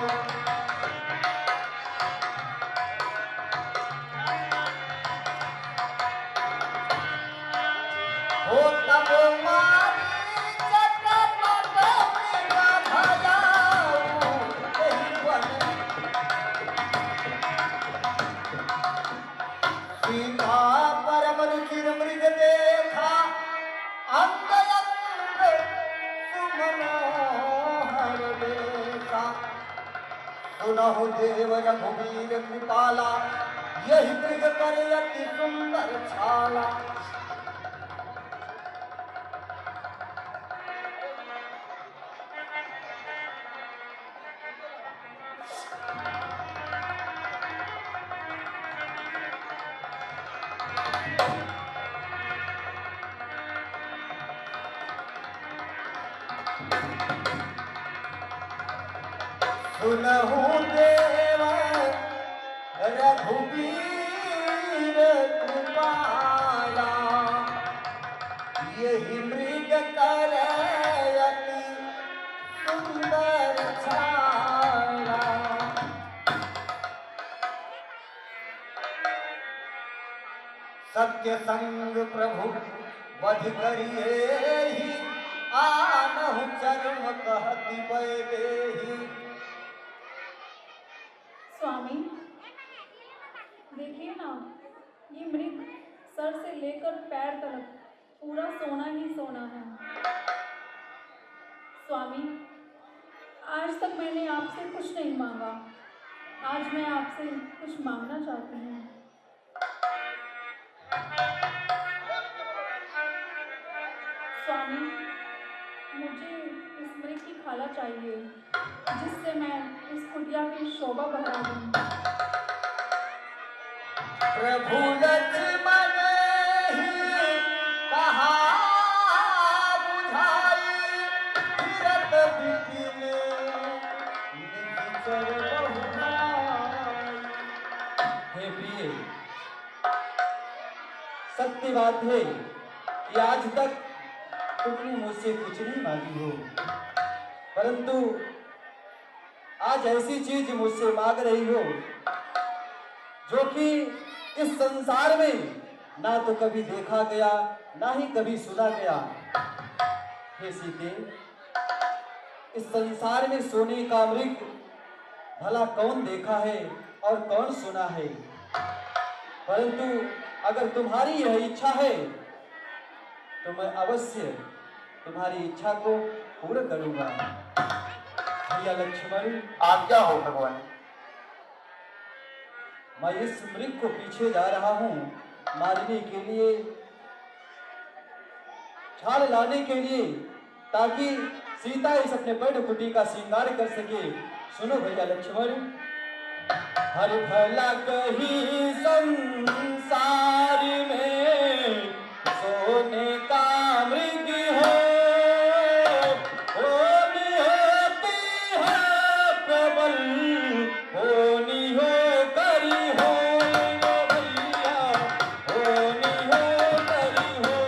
हो तब मारी जगत मृग भयाऊ, तेहि वन सीता परम रुचिर मृग देखा, अंग अंग सुमनोहर देखा। सुनहु देव रघुवीर कृपाला, यही मृग करे अति सुंदर छाला। सुनहु देव रघुवीर कृपाला, यही मृग करे अति सुंदर छाला। सत्य संग प्रभु वध करिए ही, आनहु चर्म कहति वैदेही। स्वामी देखिए ना, ये मृग सर से लेकर पैर तक पूरा सोना ही सोना है। स्वामी आज तक मैंने आपसे कुछ नहीं मांगा, आज मैं आपसे कुछ मांगना चाहती हूँ। स्वामी मुझे इस मृग की खाला चाहिए, जिससे मैं इस कुटिया की शोभा बढ़ा दूँ। प्रभु लक्ष्मण ही कहा बुझाई, फिरत बिपिन निश्चर बहु भाई। हे प्रिय, सत्य बात है कि आज तक तुमने मुझसे कुछ नहीं मांगी हो, परंतु आज ऐसी चीज मुझसे मांग रही हो जो कि इस संसार में ना तो कभी देखा गया ना ही कभी सुना गया। हे सीते, इस संसार में सोने का मृग भला कौन देखा है और कौन सुना है, परंतु अगर तुम्हारी यह इच्छा है तो मैं अवश्य तुम्हारी इच्छा को पूर्ण करूंगा। भैया लक्ष्मण, आज्ञा हो भगवान। मैं इस मृग को पीछे जा रहा हूँ मारने के लिए, छाल लाने के लिए, ताकि सीता इस अपने पेड़ कुटी का श्रृंगार कर सके। सुनो भैया लक्ष्मण, हर भला कहीं संसार में सोने का मृग हो, होनी होती है प्रबल, होनी हो करी हो भैया, होनी हो करी हो।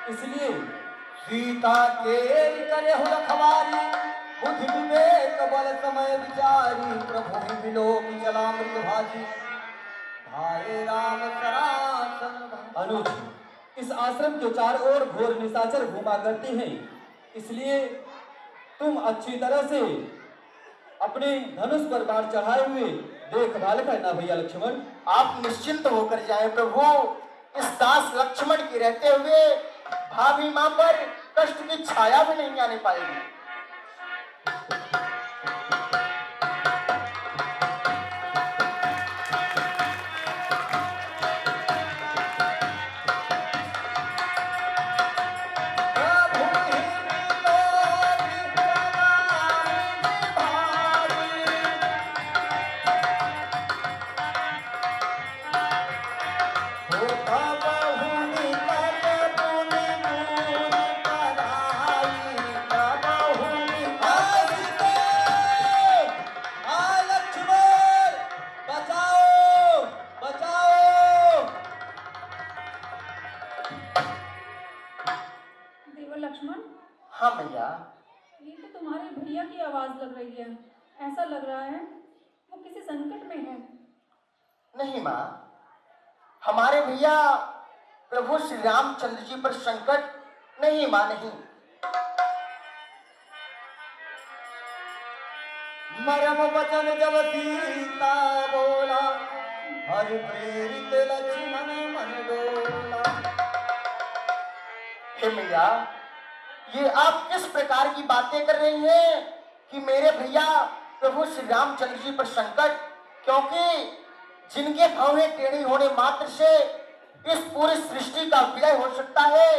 इसलिए सीता के करे हो रखवारी, बुद्धि विवेक बल समय विचारी, प्रभु ही विलोक जला मृत भाजी, धारे राम सरासन। अनुज, इस आश्रम के चारों ओर घोर निशाचर घूमा करते हैं, इसलिए तुम अच्छी तरह से अपने धनुष पर बाण चढ़ाए हुए देखभाल करना भैया लक्ष्मण। आप निश्चिंत होकर जाएं प्रभु। इस दास लक्ष्मण के रहते हुए भाभी मां पर कष्ट की छाया भी नहीं आने पाएगी। लक्ष्मण, हाँ भैया। ये तो तुम्हारे भैया की आवाज लग रही है। ऐसा लग रहा है वो किसी संकट में है। नहीं माँ, हमारे भैया प्रभु श्री रामचंद्र जी पर संकट नहीं माँ, नहीं। मरम वचन जब सीता बोला, हरि प्रेरित लक्ष्मण मन डोला। हे मैया, ये आप किस प्रकार की बातें कर रही हैं कि मेरे भैया प्रभु श्री रामचंद्र जी पर संकट, क्योंकि जिनके भौहें टेढ़ी होने मात्र से इस पूरी सृष्टि का विलय हो सकता है,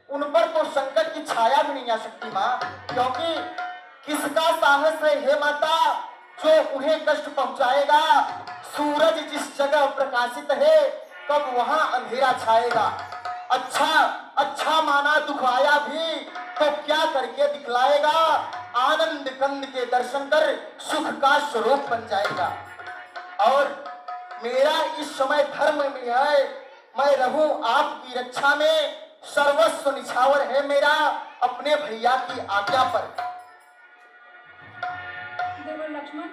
उन पर तो संकट की छाया भी नहीं आ सकती माँ। क्योंकि किसका साहस है हे माता जो उन्हें कष्ट पहुंचाएगा। सूरज जिस जगह प्रकाशित है, कब वहां अंधेरा छाएगा। अच्छा माना दुख आया भी तो क्या करके दिखलाएगा। आनंद कंद के दर्शन कर सुख का स्वरूप बन जाएगा। और मेरा इस समय धर्म में है, मैं रहूं आपकी रक्षा में। सर्वस्व निछावर है मेरा अपने भैया की आज्ञा पर। देवर लक्ष्मण,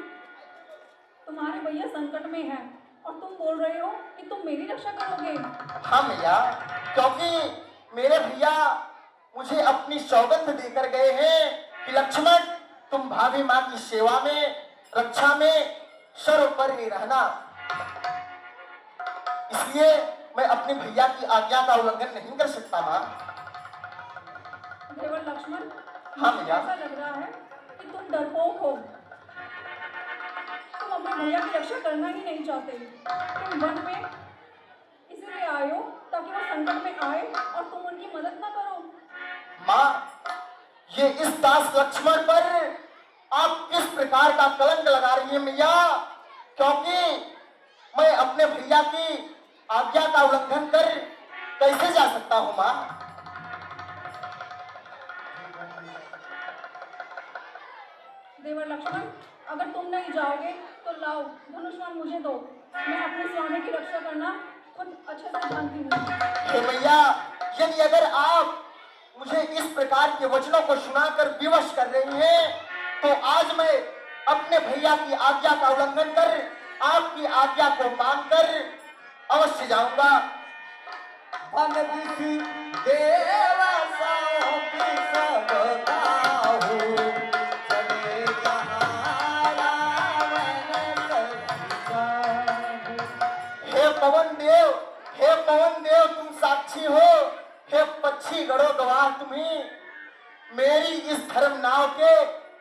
तुम्हारे भैया संकट में हैं और तुम बोल रहे हो कि तुम मेरी रक्षा करोगे। हाँ भैया, क्योंकि मेरे भैया मुझे अपनी सौगंध देकर गए हैं कि लक्ष्मण तुम भाभी माँ की सेवा में, रक्षा में सर्वोपरि रहना। इसलिए मैं अपने भैया की आज्ञा का उल्लंघन नहीं कर सकता माँ। देवर लक्ष्मण, हाँ मुझे भैया। ऐसा लग रहा है कि तुम डरपोक हो। तुम अपने भैया की रक्षा करना ही नहीं चाहते। तुम वन में इसीलिए आए हो ताकि वो संकट में आए और तुम उनकी मदद ना करो। माँ, ये इस दास लक्ष्मण पर आप किस प्रकार का कलंक लगा रही हैं मैया? क्योंकि मैं अपने भैया की आज्ञा का उल्लंघन कर कैसे जा सकता हूँ माँ? देवर लक्ष्मण, अगर तुम नहीं जाओगे तो लाओ धनुष्मान मुझे दो। मैं अपने स्वामी की रक्षा करना खुद अच्छे से जानती हूँ। हे मैया, यदि अगर आप मुझे इस प्रकार के वचनों को सुनाकर विवश कर रही हैं, तो आज मैं अपने भैया की आज्ञा का उल्लंघन कर आपकी आज्ञा को मानकर अवश्य जाऊंगा। वन दिशि देवा साओ की सब काहू, चले जहाँ रावण सभी। हे पवन देव तुम साक्षी हो। हे पक्षी गणो गवाह तुम्ही, मेरी इस धर्म नाव के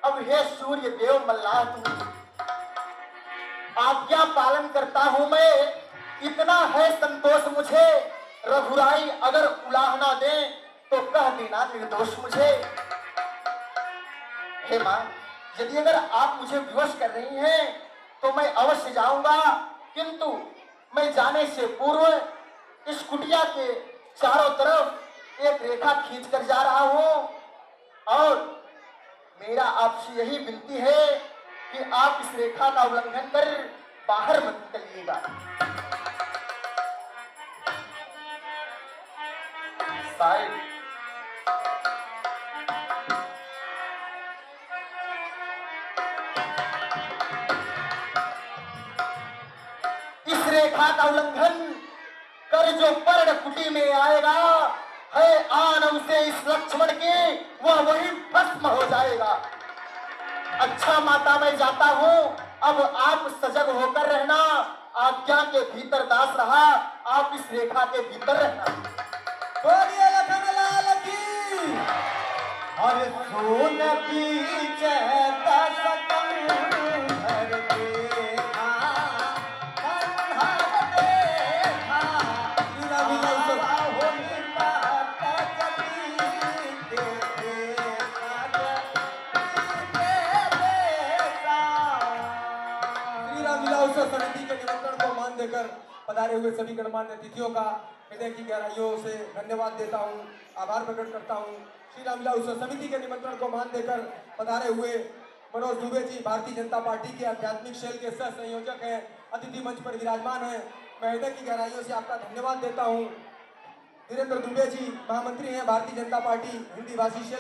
अब हे सूर्य देव मल्लाह तुम्ही। आज्ञा पालन करता हूं मैं, इतना है संतोष मुझे। रघुराई अगर उलाहना दे तो कह देना निर्दोष मुझे। हे मां, यदि अगर आप मुझे विवश कर रही हैं तो मैं अवश्य जाऊंगा, किंतु मैं जाने से पूर्व इस कुटिया के चारों तरफ एक रेखा खींच कर जा रहा हूं और मेरा आपसे यही विनती है कि आप इस रेखा का उल्लंघन कर बाहर मत निकलिएगा। साइड। इस रेखा का उल्लंघन कर जो पर्ण कुटी में आएगा, है आनव से इस लक्ष्मण के, वह वही भस्म हो जाएगा। अच्छा माता, मैं जाता हूँ, अब आप सजग होकर रहना। आज्ञा के भीतर दास रहा, आप इस रेखा के भीतर रहना। बोलिए लखन लाल की। अरे सोन बीच दस कंधर देखा, कंधर देखा, हो निपात जती के देखा, श्री राम लीला उत्सव समिति के निमंत्रण को मान देकर पधारे हुए सभी गणमान्य अतिथियों का हृदय की गहराइयों से धन्यवाद देता हूँ, आभार प्रकट करता हूँ। श्री राम लीला उत्सव समिति के निमंत्रण को मान देकर पधारे हुए मनोज दुबे जी भारतीय जनता पार्टी के आध्यात्मिक सेल के सह संयोजक हैं, अतिथि मंच पर विराजमान हैं। मैं हृदय की गहराइयों से आपका धन्यवाद देता हूँ। धीरेन्द्र दुबे जी महामंत्री हैं भारतीय जनता पार्टी हिंदी भाषी सेल